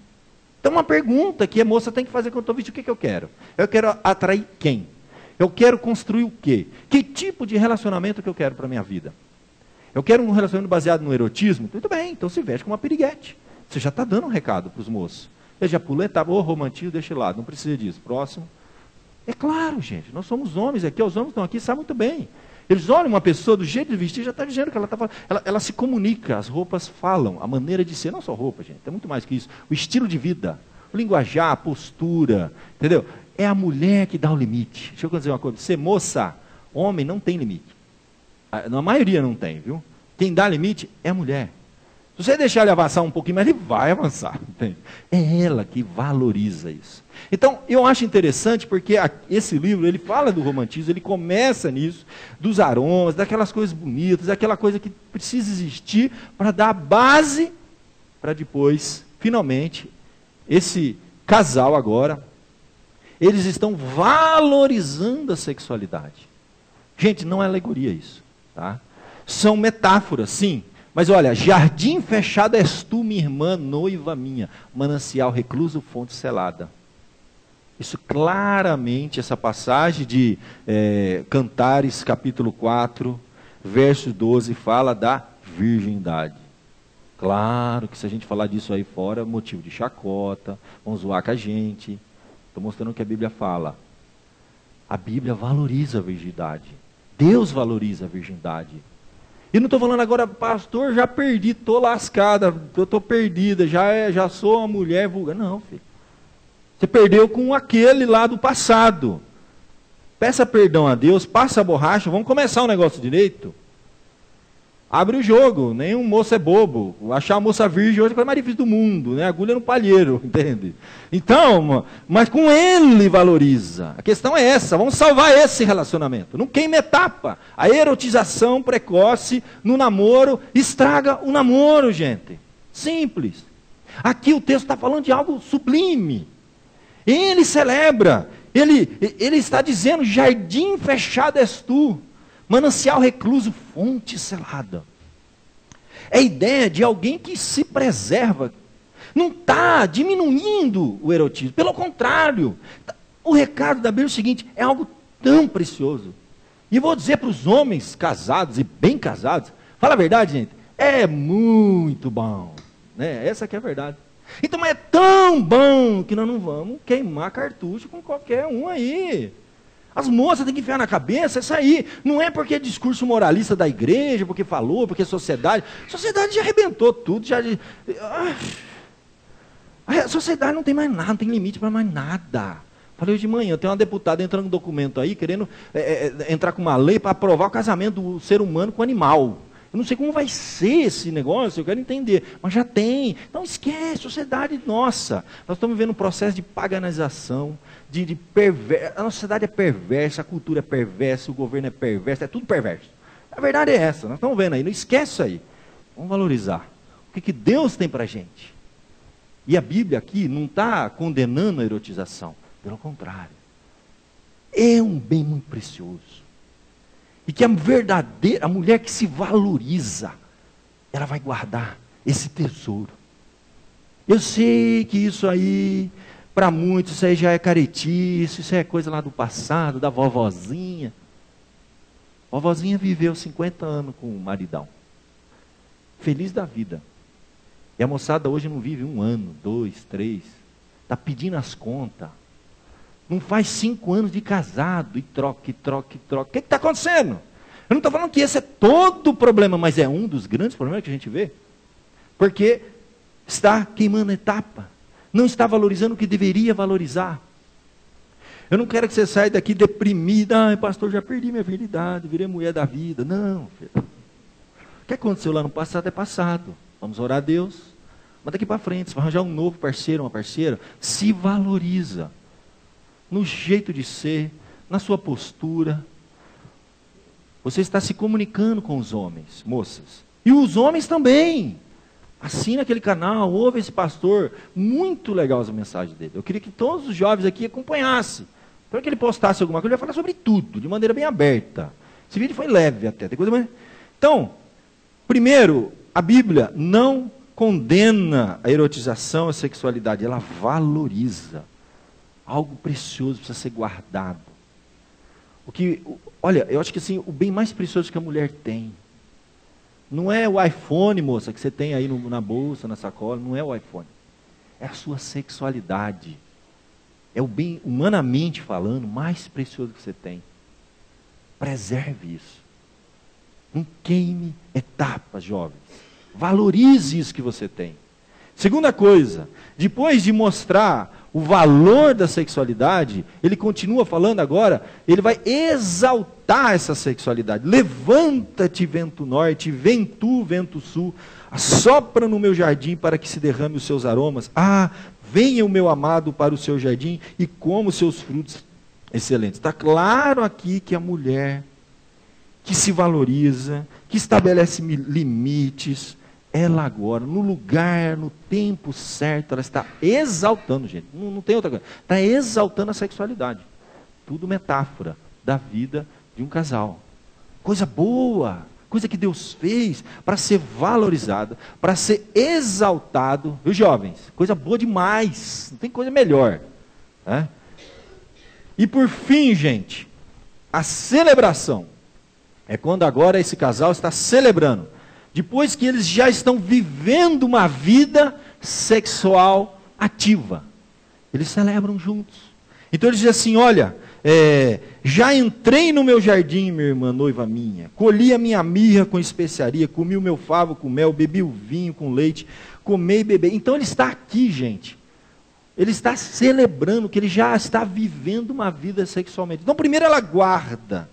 Então uma pergunta que a moça tem que fazer quando estou vestindo, o que eu quero? Eu quero atrair quem? Eu quero construir o quê? Que tipo de relacionamento que eu quero para a minha vida? Eu quero um relacionamento baseado no erotismo? Tudo bem, então se veste com uma piriguete. Você já está dando um recado para os moços. Ele já pula a etapa, romantismo, deixa lá, não precisa disso. Próximo, É claro, gente, nós somos homens aqui, os homens estão aqui, sabem muito bem. Eles olham uma pessoa do jeito de vestir, já está dizendo que ela está falando. Ela se comunica, as roupas falam, a maneira de ser, não só roupa, gente, é muito mais que isso. O estilo de vida, o linguajar, a postura, entendeu? É a mulher que dá o limite. Deixa eu dizer uma coisa, ser moça, homem não tem limite. Na maioria não tem, viu? Quem dá limite é a mulher. Se você deixar ele avançar um pouquinho, mas ele vai avançar. Entende? É ela que valoriza isso. Então, eu acho interessante porque esse livro, ele fala do romantismo, ele começa nisso, dos aromas, daquelas coisas bonitas, daquela coisa que precisa existir para dar a base para depois, finalmente, esse casal agora, eles estão valorizando a sexualidade. Gente, não é alegoria isso, tá? São metáforas, sim. Mas olha, jardim fechado és tu, minha irmã, noiva minha, manancial recluso, fonte selada. Isso claramente, essa passagem de Cantares, capítulo 4, verso 12, fala da virgindade. Claro que se a gente falar disso aí fora, é motivo de chacota, vão zoar com a gente. Estou mostrando o que a Bíblia fala. A Bíblia valoriza a virgindade. Deus valoriza a virgindade. E não estou falando agora, pastor, já perdi, estou lascada, estou perdida, já sou uma mulher vulgar. Não, filho. Você perdeu com aquele lá do passado. Peça perdão a Deus, passa a borracha, vamos começar o negócio direito. Abre o jogo, nenhum moço é bobo. Achar a moça virgem hoje é a coisa mais difícil do mundo, né? Agulha no palheiro, entende? Então, mas com ele valoriza. A questão é essa, vamos salvar esse relacionamento. Não queime etapa. A erotização precoce no namoro estraga o namoro, gente. Simples. Aqui o texto está falando de algo sublime. Ele celebra, ele está dizendo, jardim fechado és tu, manancial recluso, fonte selada. É a ideia de alguém que se preserva, não está diminuindo o erotismo, pelo contrário. O recado da Bíblia é o seguinte, é algo tão precioso. E vou dizer para os homens casados e bem casados, fala a verdade, gente, é muito bom. Né? Essa que é a verdade. Então é tão bom que nós não vamos queimar cartucho com qualquer um aí. As moças têm que enfiar na cabeça isso aí. Não é porque é discurso moralista da igreja, porque falou, porque a sociedade já arrebentou tudo. A sociedade não tem mais nada, não tem limite para mais nada. Falei hoje de manhã, tem uma deputada entrando no documento aí, querendo entrar com uma lei para aprovar o casamento do ser humano com o animal. Eu não sei como vai ser esse negócio, eu quero entender, mas já tem. Então esquece, sociedade nossa. Nós estamos vivendo um processo de paganização, de perverso. A nossa sociedade é perversa, a cultura é perversa, o governo é perverso, é tudo perverso. A verdade é essa, nós estamos vendo aí, não esquece isso aí. Vamos valorizar. O que Deus tem para a gente? E a Bíblia aqui não está condenando a erotização, pelo contrário. É um bem muito precioso. E que a mulher que se valoriza, ela vai guardar esse tesouro. Eu sei que isso aí, para muitos, isso aí já é caretice, isso é coisa lá do passado, da vovozinha. A vovozinha viveu 50 anos com o maridão. Feliz da vida. E a moçada hoje não vive 1 ano, 2, 3. Está pedindo as contas. Não faz 5 anos de casado, e troca. O que está acontecendo? Eu não estou falando que esse é todo o problema, mas é um dos grandes problemas que a gente vê. Porque está queimando etapa. Não está valorizando o que deveria valorizar. Eu não quero que você saia daqui deprimida. Ai, pastor, já perdi minha virgindade, virei mulher da vida. Não, filho. O que aconteceu lá no passado é passado. Vamos orar a Deus. Mas daqui para frente, se vai arranjar um novo parceiro, uma parceira, se valoriza. No jeito de ser, na sua postura. Você está se comunicando com os homens, moças. E os homens também. Assina aquele canal, ouve esse pastor. Muito legal as mensagens dele. Eu queria que todos os jovens aqui acompanhassem. Para que ele postasse alguma coisa, ele vai falar sobre tudo, de maneira bem aberta. Esse vídeo foi leve até. Tem coisa mais... Então, primeiro, a Bíblia não condena a erotização, a sexualidade. Ela valoriza. Algo precioso precisa ser guardado. Olha, eu acho que assim, o bem mais precioso que a mulher tem, não é o iPhone, moça, que você tem aí na bolsa, na sacola, não é o iPhone. É a sua sexualidade. é o bem, humanamente falando, mais precioso que você tem. Preserve isso. Não queime etapas, jovens. Valorize isso que você tem. Segunda coisa, depois de mostrar o valor da sexualidade, ele continua falando agora, ele vai exaltar essa sexualidade. Levanta-te, vento norte, vem tu, vento sul, assopra no meu jardim para que se derrame os seus aromas. Ah, venha o meu amado para o seu jardim e coma os seus frutos excelentes. Está claro aqui que a mulher que se valoriza, que estabelece limites, ela agora, no lugar, no tempo certo, ela está exaltando, gente, não tem outra coisa, está exaltando a sexualidade. Tudo metáfora da vida de um casal. Coisa boa, coisa que Deus fez para ser valorizada, para ser exaltado. Viu, jovens? Coisa boa demais, não tem coisa melhor. Né? E por fim, gente, a celebração. É quando agora esse casal está celebrando. Depois que eles já estão vivendo uma vida sexual ativa. Eles celebram juntos. Então eles dizem assim, olha, já entrei no meu jardim, minha irmã, noiva minha. Colhi a minha mirra com especiaria, comi o meu favo com mel, bebi o vinho com leite, comei e bebi. Então ele está aqui, gente. Ele está celebrando que ele já está vivendo uma vida sexualmente. Então primeiro ela guarda.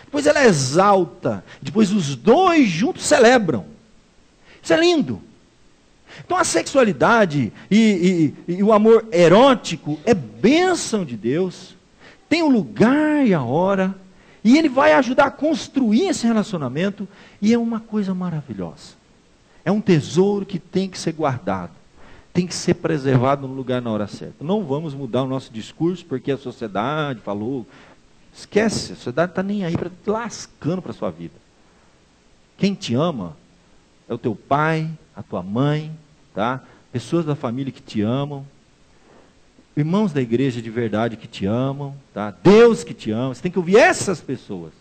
Depois ela exalta, depois os dois juntos celebram. Isso é lindo. Então a sexualidade e o amor erótico é bênção de Deus, tem o lugar e a hora, e ele vai ajudar a construir esse relacionamento, e é uma coisa maravilhosa. É um tesouro que tem que ser guardado, tem que ser preservado no lugar na hora certa. Não vamos mudar o nosso discurso, porque a sociedade falou... Esquece, a sociedade está nem aí, lascando para a sua vida. Quem te ama é o teu pai, a tua mãe, tá? Pessoas da família que te amam, irmãos da igreja de verdade que te amam, tá? Deus que te ama, você tem que ouvir essas pessoas.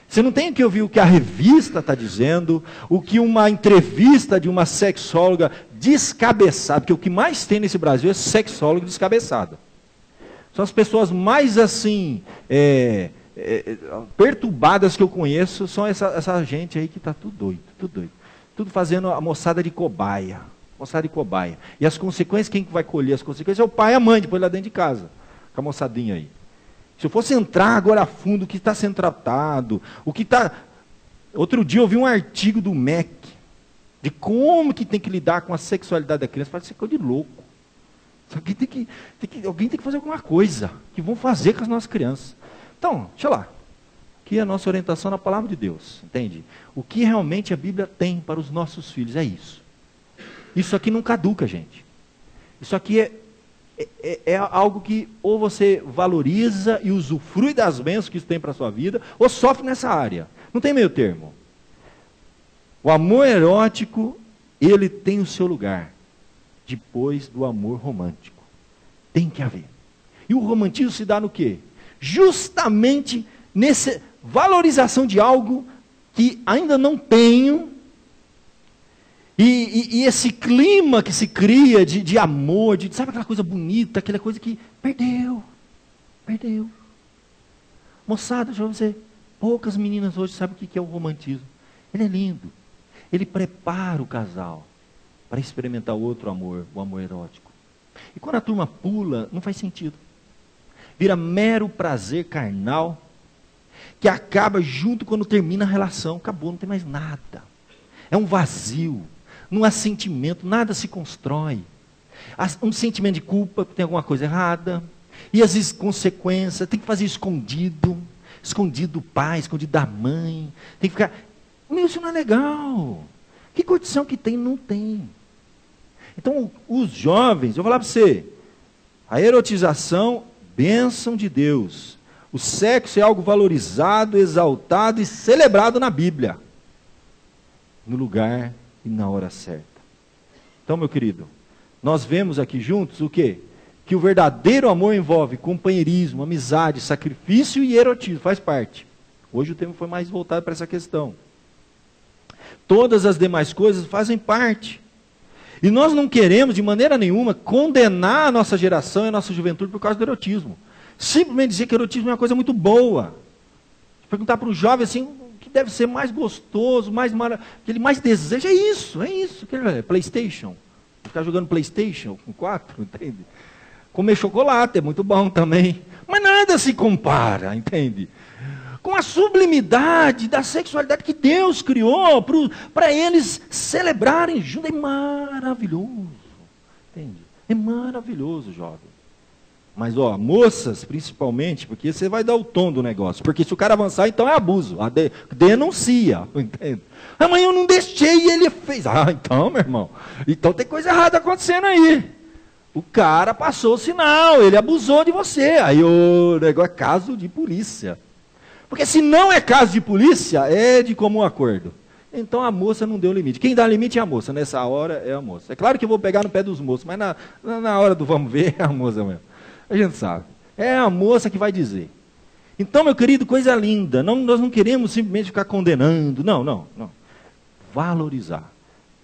Você não tem que ouvir o que a revista está dizendo, o que uma entrevista de uma sexóloga descabeçada, porque o que mais tem nesse Brasil é sexólogo descabeçado. São as pessoas mais assim, perturbadas que eu conheço, são essa gente aí que está tudo doido, tudo doido. Tudo fazendo a moçada de cobaia. Moçada de cobaia. E as consequências, quem vai colher as consequências é o pai e a mãe, depois lá dentro de casa. Com a moçadinha aí. Se eu fosse entrar agora a fundo, o que está sendo tratado, o que está... Outro dia eu vi um artigo do MEC, de como que tem que lidar com a sexualidade da criança. Parece coisa de louco. Alguém tem que fazer alguma coisa que vão fazer com as nossas crianças. Então, deixa lá. Aqui é a nossa orientação na palavra de Deus, entende? O que realmente a Bíblia tem para os nossos filhos é isso. Isso aqui não caduca, gente. Isso aqui é algo que ou você valoriza e usufrui das bênçãos que isso tem para a sua vida, ou sofre nessa área. Não tem meio termo. O amor erótico, ele tem o seu lugar. Depois do amor romântico. Tem que haver. E o romantismo se dá no quê? Justamente nessa valorização de algo que ainda não tenho, e esse clima que se cria de amor, sabe aquela coisa bonita, aquela coisa que perdeu. Moçada, deixa eu dizer, poucas meninas hoje sabem o que é o romantismo. Ele é lindo. Ele prepara o casal para experimentar outro amor, o amor erótico. E quando a turma pula, não faz sentido. Vira mero prazer carnal, que acaba junto quando termina a relação. Acabou, não tem mais nada. É um vazio, não há sentimento, nada se constrói. Há um sentimento de culpa, que tem alguma coisa errada, e às vezes consequência, tem que fazer escondido do pai, escondido da mãe, tem que ficar, isso não é legal. Que condição que tem? Não tem. Então, os jovens, eu vou falar para você, a erotização, bênção de Deus. O sexo é algo valorizado, exaltado e celebrado na Bíblia. No lugar e na hora certa. Então, meu querido, nós vemos aqui juntos o quê? Que o verdadeiro amor envolve companheirismo, amizade, sacrifício e erotismo, faz parte. Hoje o tema foi mais voltado para essa questão. Todas as demais coisas fazem parte. E nós não queremos, de maneira nenhuma, condenar a nossa geração e a nossa juventude por causa do erotismo. Simplesmente dizer que o erotismo é uma coisa muito boa. Perguntar para um jovem assim, o que deve ser mais gostoso, que ele mais deseja, é isso. PlayStation. Ficar jogando PlayStation com 4, entende? Comer chocolate é muito bom também. Mas nada se compara, entende? Com a sublimidade da sexualidade que Deus criou para eles celebrarem juntos. É maravilhoso. Entende? É maravilhoso, jovem. Mas, moças, principalmente, porque você vai dar o tom do negócio. Porque se o cara avançar, então é abuso. Denuncia, entende? Ah, mas eu não deixei e ele fez. Ah, então, meu irmão. Então tem coisa errada acontecendo aí. O cara passou o sinal, ele abusou de você. Aí o negócio é caso de polícia. Porque se não é caso de polícia, é de comum acordo. Então a moça não deu limite. Quem dá limite é a moça. Nessa hora é a moça. É claro que eu vou pegar no pé dos moços, mas na hora do vamos ver é a moça mesmo. A gente sabe. É a moça que vai dizer. Então, meu querido, coisa linda. Nós não queremos simplesmente ficar condenando. Não. Valorizar.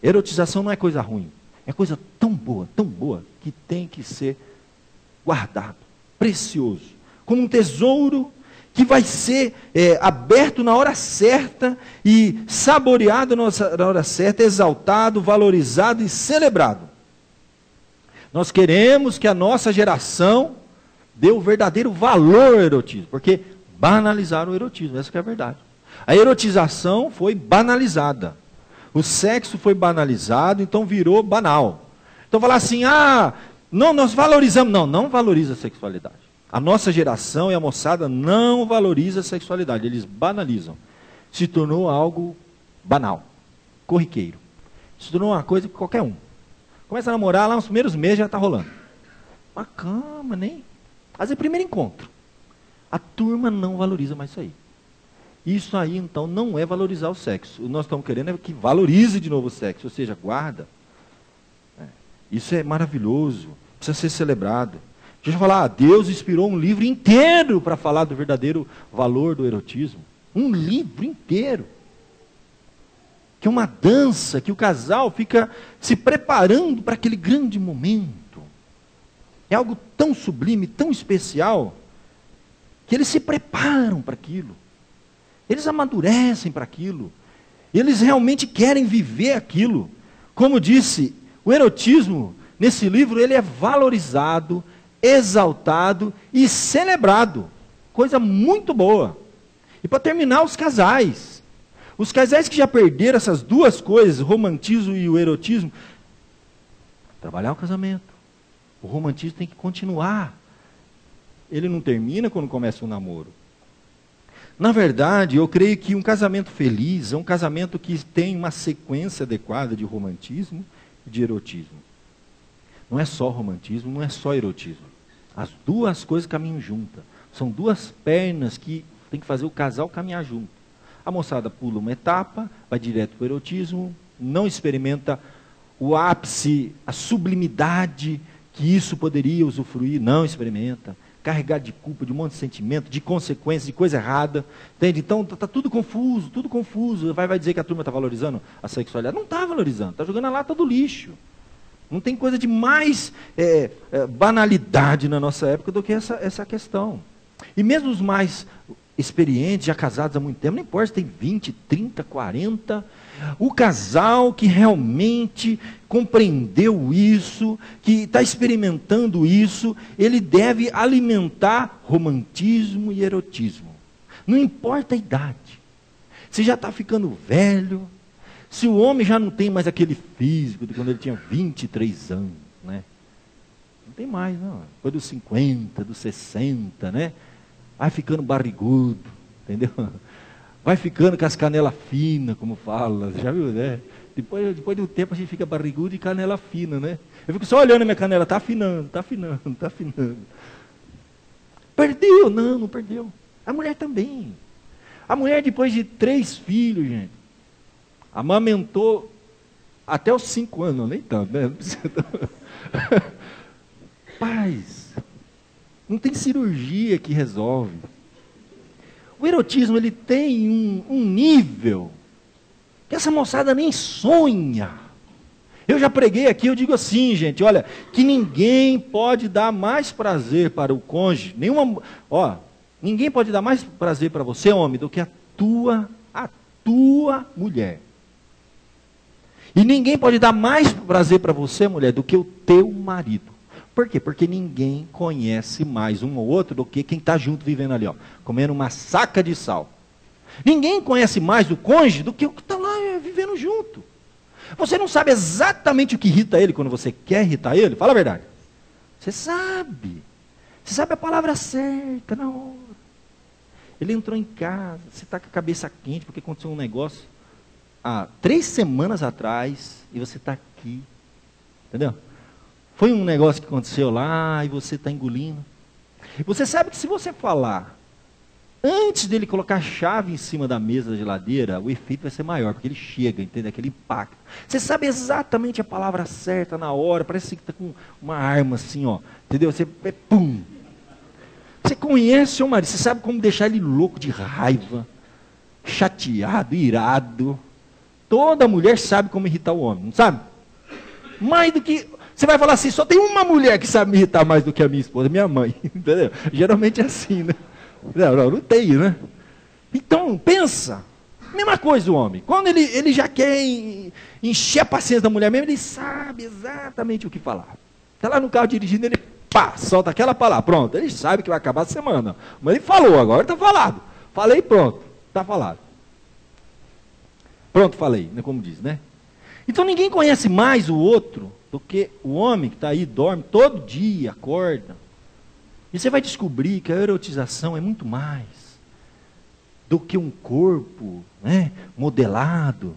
Erotização não é coisa ruim. É coisa tão boa, que tem que ser guardado. Precioso. Como um tesouro que vai ser aberto na hora certa e saboreado na hora certa, exaltado, valorizado e celebrado. Nós queremos que a nossa geração dê o verdadeiro valor ao erotismo, porque banalizaram o erotismo, essa que é a verdade. A erotização foi banalizada. O sexo foi banalizado, então virou banal. Então falar assim, não, nós valorizamos. Não valoriza a sexualidade. A nossa geração e a moçada não valoriza a sexualidade, eles banalizam. Se tornou algo banal, corriqueiro. Se tornou uma coisa que qualquer um. Começa a namorar, lá nos primeiros meses já está rolando. Mas calma, nem. Às vezes, primeiro encontro. A turma não valoriza mais isso aí. Isso aí, então, não é valorizar o sexo. O que nós estamos querendo é que valorize de novo o sexo, ou seja, guarda. Isso é maravilhoso, precisa ser celebrado. Deixa eu falar, Deus inspirou um livro inteiro para falar do verdadeiro valor do erotismo. Um livro inteiro. Que é uma dança, que o casal fica se preparando para aquele grande momento. É algo tão sublime, tão especial, que eles se preparam para aquilo. Eles amadurecem para aquilo. Eles realmente querem viver aquilo. Como disse, o erotismo, nesse livro, ele é valorizado, exaltado e celebrado. Coisa muito boa. E para terminar, os casais. Os casais que já perderam essas duas coisas, o romantismo e o erotismo, trabalhar o casamento. O romantismo tem que continuar. Ele não termina quando começa um namoro. Na verdade, eu creio que um casamento feliz é um casamento que tem uma sequência adequada de romantismo e de erotismo. Não é só romantismo, não é só erotismo. As duas coisas caminham juntas. São duas pernas que tem que fazer o casal caminhar junto. A moçada pula uma etapa, vai direto para o erotismo, não experimenta o ápice, a sublimidade que isso poderia usufruir, não experimenta. Carregado de culpa, de um monte de sentimento, de consequências, de coisa errada. Entende? Então está tudo confuso, tudo confuso. Vai dizer que a turma está valorizando a sexualidade? Não está valorizando, está jogando a lata do lixo. Não tem coisa de mais banalidade na nossa época do que essa questão. E mesmo os mais experientes, já casados há muito tempo, não importa se tem 20, 30, 40, o casal que realmente compreendeu isso, que está experimentando isso, ele deve alimentar romantismo e erotismo. Não importa a idade. Se já está ficando velho, se o homem já não tem mais aquele físico de quando ele tinha 23 anos, né? Não tem mais, não. Depois dos 50, dos 60, né? Vai ficando barrigudo, entendeu? Vai ficando com as canelas finas, como fala, já viu, né? Depois de um tempo a gente fica barrigudo e canela fina, né? Eu fico só olhando a minha canela, está afinando, está afinando, está afinando. Perdeu? Não perdeu. A mulher também. A mulher, depois de 3 filhos, gente, amamentou até os 5 anos, não, nem tanto, né? Paz, não tem cirurgia que resolve. O erotismo, ele tem um nível que essa moçada nem sonha. Eu já preguei aqui, eu digo assim, gente, olha, que ninguém pode dar mais prazer para o cônjuge, ninguém pode dar mais prazer para você, homem, do que a tua mulher. E ninguém pode dar mais prazer para você, mulher, do que o teu marido. Por quê? Porque ninguém conhece mais um ou outro do que quem está junto vivendo ali, ó, comendo uma saca de sal. Ninguém conhece mais o cônjuge do que o que está lá vivendo junto. Você não sabe exatamente o que irrita ele quando você quer irritar ele? Fala a verdade. Você sabe. Você sabe a palavra certa na hora. Ele entrou em casa, você está com a cabeça quente porque aconteceu um negócio há 3 semanas atrás e você está aqui. Entendeu? Foi um negócio que aconteceu lá e você está engolindo. Você sabe que se você falar antes dele colocar a chave em cima da mesa da geladeira, o efeito vai ser maior, porque ele chega, entende? Aquele impacto. Você sabe exatamente a palavra certa na hora, parece que está com uma arma assim, ó. Entendeu? Você, pum. Você conhece o seu marido, você sabe como deixar ele louco de raiva, chateado, irado. Toda mulher sabe como irritar o homem, não sabe? Mais do que... Você vai falar assim, só tem uma mulher que sabe me irritar mais do que a minha esposa, minha mãe. Entendeu? Geralmente é assim, né? Não tenho, né? Então, pensa. Mesma coisa o homem. Quando ele já quer encher a paciência da mulher mesmo, ele sabe exatamente o que falar. Está lá no carro dirigindo, ele solta aquela palavra. Pronto, ele sabe que vai acabar a semana. Mas ele falou, agora está falado. Falei, pronto, está falado. Pronto, falei, né, como diz, né? Então ninguém conhece mais o outro do que o homem que está aí, dorme todo dia, acorda. E você vai descobrir que a erotização é muito mais do que um corpo, né, modelado.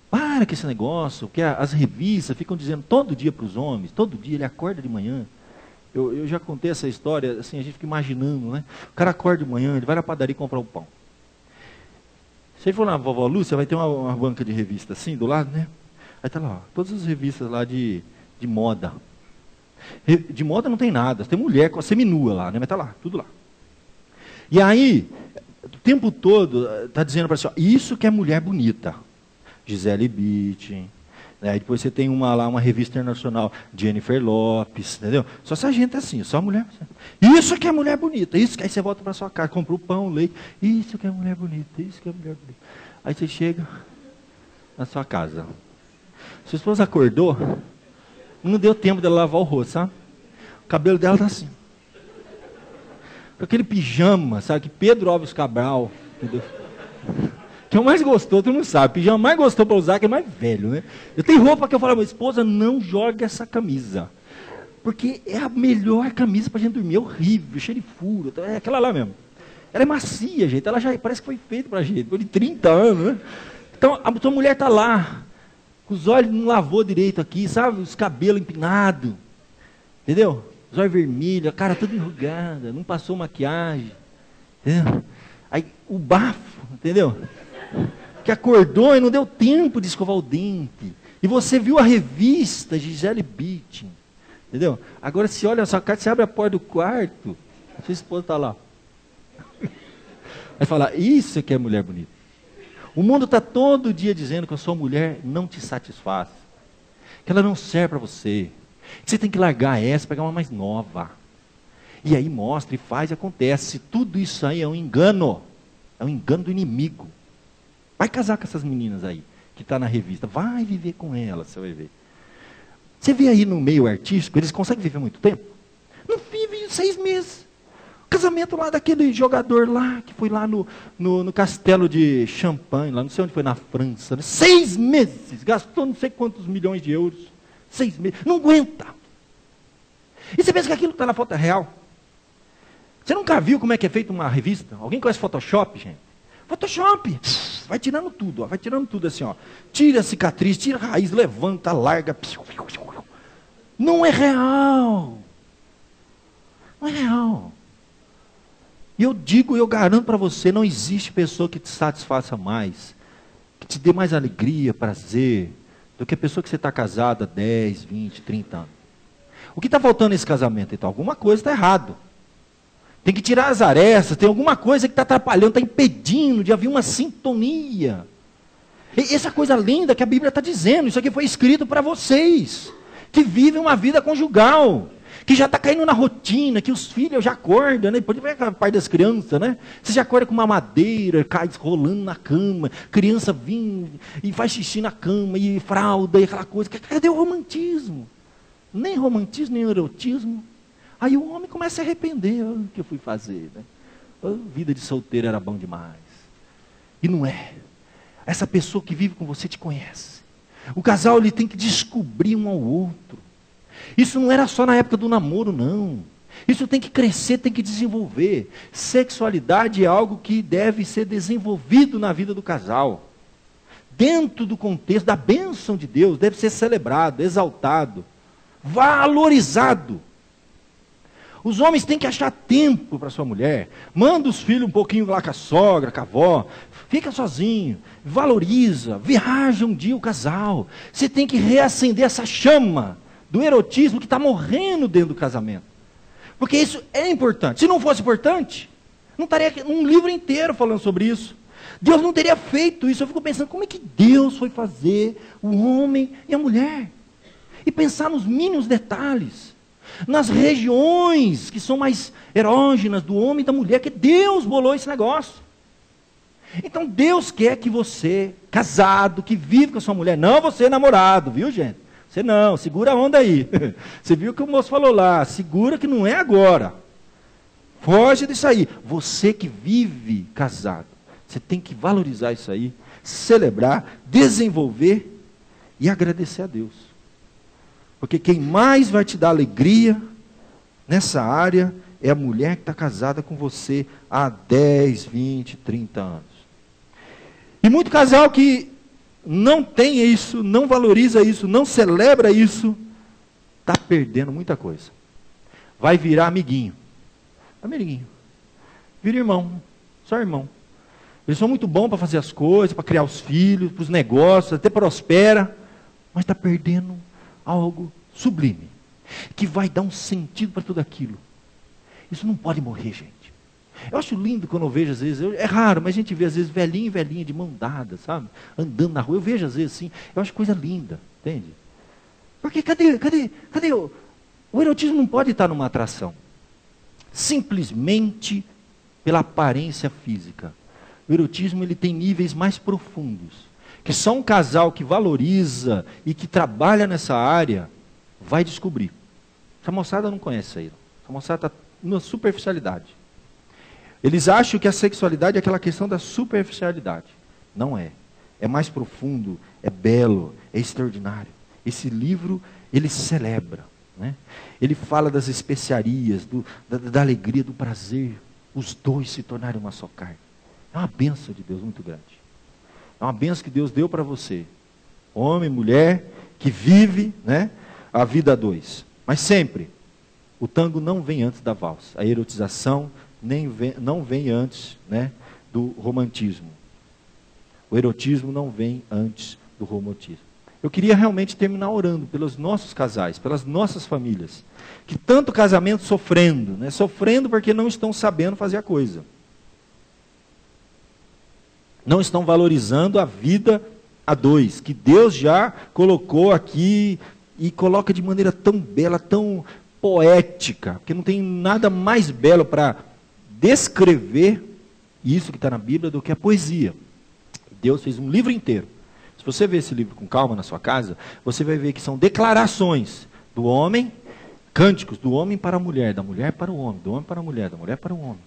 Para com esse negócio, que as revistas ficam dizendo todo dia para os homens, todo dia ele acorda de manhã. Eu já contei essa história, assim, a gente fica imaginando, né? O cara acorda de manhã, ele vai na padaria comprar o pão. Se ele for na Vovó Lúcia, vai ter uma banca de revista assim, do lado, né? Aí tá lá, ó, todas as revistas lá de moda. De moda não tem nada, tem mulher com a seminua lá, né? Mas tá lá, tudo lá. E aí, o tempo todo, tá dizendo para você, ó, isso que é mulher bonita. Gisele Bündchen, né? Depois você tem uma revista internacional, Jennifer Lopez, entendeu? Só essa gente assim, só mulher. Isso que é mulher bonita, isso que aí você volta para sua casa, compra o pão, o leite, isso que é mulher bonita, isso que é mulher bonita. Aí você chega na sua casa. Sua esposa acordou, não deu tempo dela lavar o rosto, sabe? O cabelo dela tá assim. Com aquele pijama, sabe? Que Pedro Alves Cabral, entendeu? Que é o mais gostoso, todo mundo sabe. Pijama mais gostoso para usar, que é mais velho, né? Eu tenho roupa que eu falo, minha esposa, não joga essa camisa. Porque é a melhor camisa para a gente dormir. É horrível, cheio de furo. É aquela lá mesmo. Ela é macia, gente. Ela já parece que foi feita para a gente. Depois de 30 anos, né? Então, a sua mulher está lá. Os olhos não lavou direito aqui, sabe? Os cabelos empinados. Entendeu? Os olhos vermelhos, a cara toda enrugada. Não passou maquiagem. Entendeu? Aí, o bafo, entendeu? Que acordou e não deu tempo de escovar o dente. E você viu a revista Gisele Bündchen. Entendeu? Agora você olha na sua casa, você abre a porta do quarto, a sua esposa está lá. Vai falar, isso que é mulher bonita. O mundo está todo dia dizendo que a sua mulher não te satisfaz. Que ela não serve para você. Que você tem que largar essa, pegar uma mais nova. E aí mostra, e faz, e acontece. Tudo isso aí é um engano. É um engano do inimigo. Vai casar com essas meninas aí, que está na revista. Vai viver com elas, você vai ver. Você vê aí no meio artístico, eles conseguem viver muito tempo? Não vivem 6 meses. Casamento lá daquele jogador lá, que foi lá no castelo de Champagne, lá não sei onde foi, na França. Né? 6 meses, gastou não sei quantos milhões de euros. 6 meses, não aguenta. E você pensa que aquilo que está na foto é real? Você nunca viu como é que é feita uma revista? Alguém conhece Photoshop, gente? Photoshop, vai tirando tudo, ó, vai tirando tudo assim, ó. Tira a cicatriz, tira a raiz, levanta, larga. Não é real. Não é real. E eu digo, eu garanto para você, não existe pessoa que te satisfaça mais, que te dê mais alegria, prazer, do que a pessoa que você está casada há 10, 20, 30 anos. O que está faltando nesse casamento, então? Alguma coisa está errado. Tem que tirar as arestas, tem alguma coisa que está atrapalhando, está impedindo de haver uma sintonia. E essa coisa linda que a Bíblia está dizendo, isso aqui foi escrito para vocês, que vivem uma vida conjugal, que já está caindo na rotina, que os filhos já acordam, né? Pode ver a parte das crianças, né? Você já acorda com uma madeira, cai rolando na cama, criança vindo e faz xixi na cama, e fralda, e aquela coisa. Cadê o romantismo? Nem romantismo, nem erotismo. Aí o homem começa a se arrepender. O que eu fui fazer, né? A vida de solteiro era bom demais. E não é. Essa pessoa que vive com você te conhece. O casal ele tem que descobrir um ao outro. Isso não era só na época do namoro, não. Isso tem que crescer, tem que desenvolver. Sexualidade é algo que deve ser desenvolvido na vida do casal. Dentro do contexto da bênção de Deus, deve ser celebrado, exaltado, valorizado. Os homens têm que achar tempo para sua mulher. Manda os filhos um pouquinho lá com a sogra, com a avó. Fica sozinho. Valoriza. Viaja um dia o casal. Você tem que reacender essa chama do erotismo que está morrendo dentro do casamento. Porque isso é importante. Se não fosse importante, não estaria um livro inteiro falando sobre isso. Deus não teria feito isso. Eu fico pensando, como é que Deus foi fazer o homem e a mulher? E pensar nos mínimos detalhes. Nas regiões que são mais erógenas do homem e da mulher, que Deus bolou esse negócio. Então Deus quer que você, casado, que vive com a sua mulher, não você namorado, viu gente? Você não, segura a onda aí. Você viu o que o moço falou lá, segura que não é agora. Foge disso aí. Você que vive casado, você tem que valorizar isso aí, celebrar, desenvolver e agradecer a Deus. Porque quem mais vai te dar alegria nessa área é a mulher que está casada com você há 10, 20, 30 anos. E muito casal que não tem isso, não valoriza isso, não celebra isso, está perdendo muita coisa. Vai virar amiguinho. Amiguinho. Vira irmão. Só irmão. Eles são muito bons para fazer as coisas, para criar os filhos, para os negócios, até prospera, mas está perdendo algo sublime, que vai dar um sentido para tudo aquilo. Isso não pode morrer, gente. Eu acho lindo quando eu vejo, às vezes, é raro, mas a gente vê, às vezes, velhinho e velhinha de mão dada, sabe? Andando na rua, eu vejo, às vezes, assim, eu acho coisa linda, entende? Porque cadê o erotismo não pode estar numa atração, simplesmente pela aparência física. O erotismo, ele tem níveis mais profundos, que só um casal que valoriza e que trabalha nessa área vai descobrir. Essa moçada não conhece isso aí. Essa moçada está na superficialidade. Eles acham que a sexualidade é aquela questão da superficialidade. Não é. É mais profundo, é belo, é extraordinário. Esse livro, ele celebra. Né? Ele fala das especiarias, da alegria, do prazer. Os dois se tornarem uma só carne. É uma bênção de Deus muito grande. É uma bênção que Deus deu para você. Homem, mulher, que vive, né, a vida a dois. Mas sempre, o tango não vem antes da valsa. A erotização não vem antes, né, do romantismo. O erotismo não vem antes do romantismo. Eu queria realmente terminar orando pelos nossos casais, pelas nossas famílias. Que tanto casamento sofrendo, né, sofrendo porque não estão sabendo fazer a coisa. Não estão valorizando a vida a dois, que Deus já colocou aqui e coloca de maneira tão bela, tão poética, porque não tem nada mais belo para descrever isso que está na Bíblia do que a poesia. Deus fez um livro inteiro. Se você ver esse livro com calma na sua casa, você vai ver que são declarações do homem, cânticos do homem para a mulher, da mulher para o homem, do homem para a mulher, da mulher para o homem.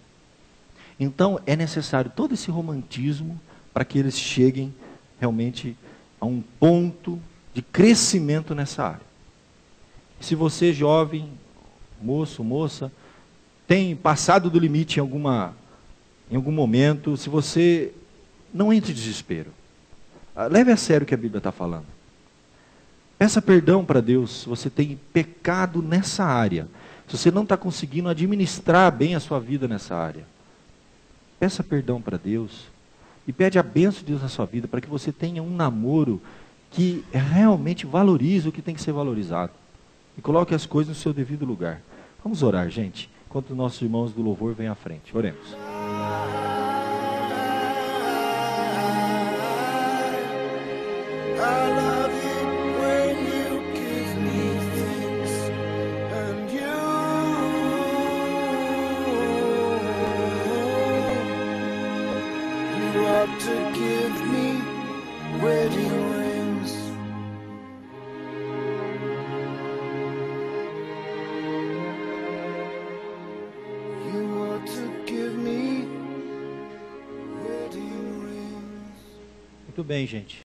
Então é necessário todo esse romantismo para que eles cheguem realmente a um ponto de crescimento nessa área. Se você, jovem, moço, moça, tem passado do limite em algum momento, se você não entre em desespero, leve a sério o que a Bíblia está falando. Peça perdão para Deus se você tem pecado nessa área, se você não está conseguindo administrar bem a sua vida nessa área. Peça perdão para Deus e pede a bênção de Deus na sua vida para que você tenha um namoro que realmente valorize o que tem que ser valorizado e coloque as coisas no seu devido lugar. Vamos orar, gente, enquanto nossos irmãos do louvor vêm à frente. Oremos. ought to give me wedding rings. You ought to give me wedding rings. Muito bem, gente.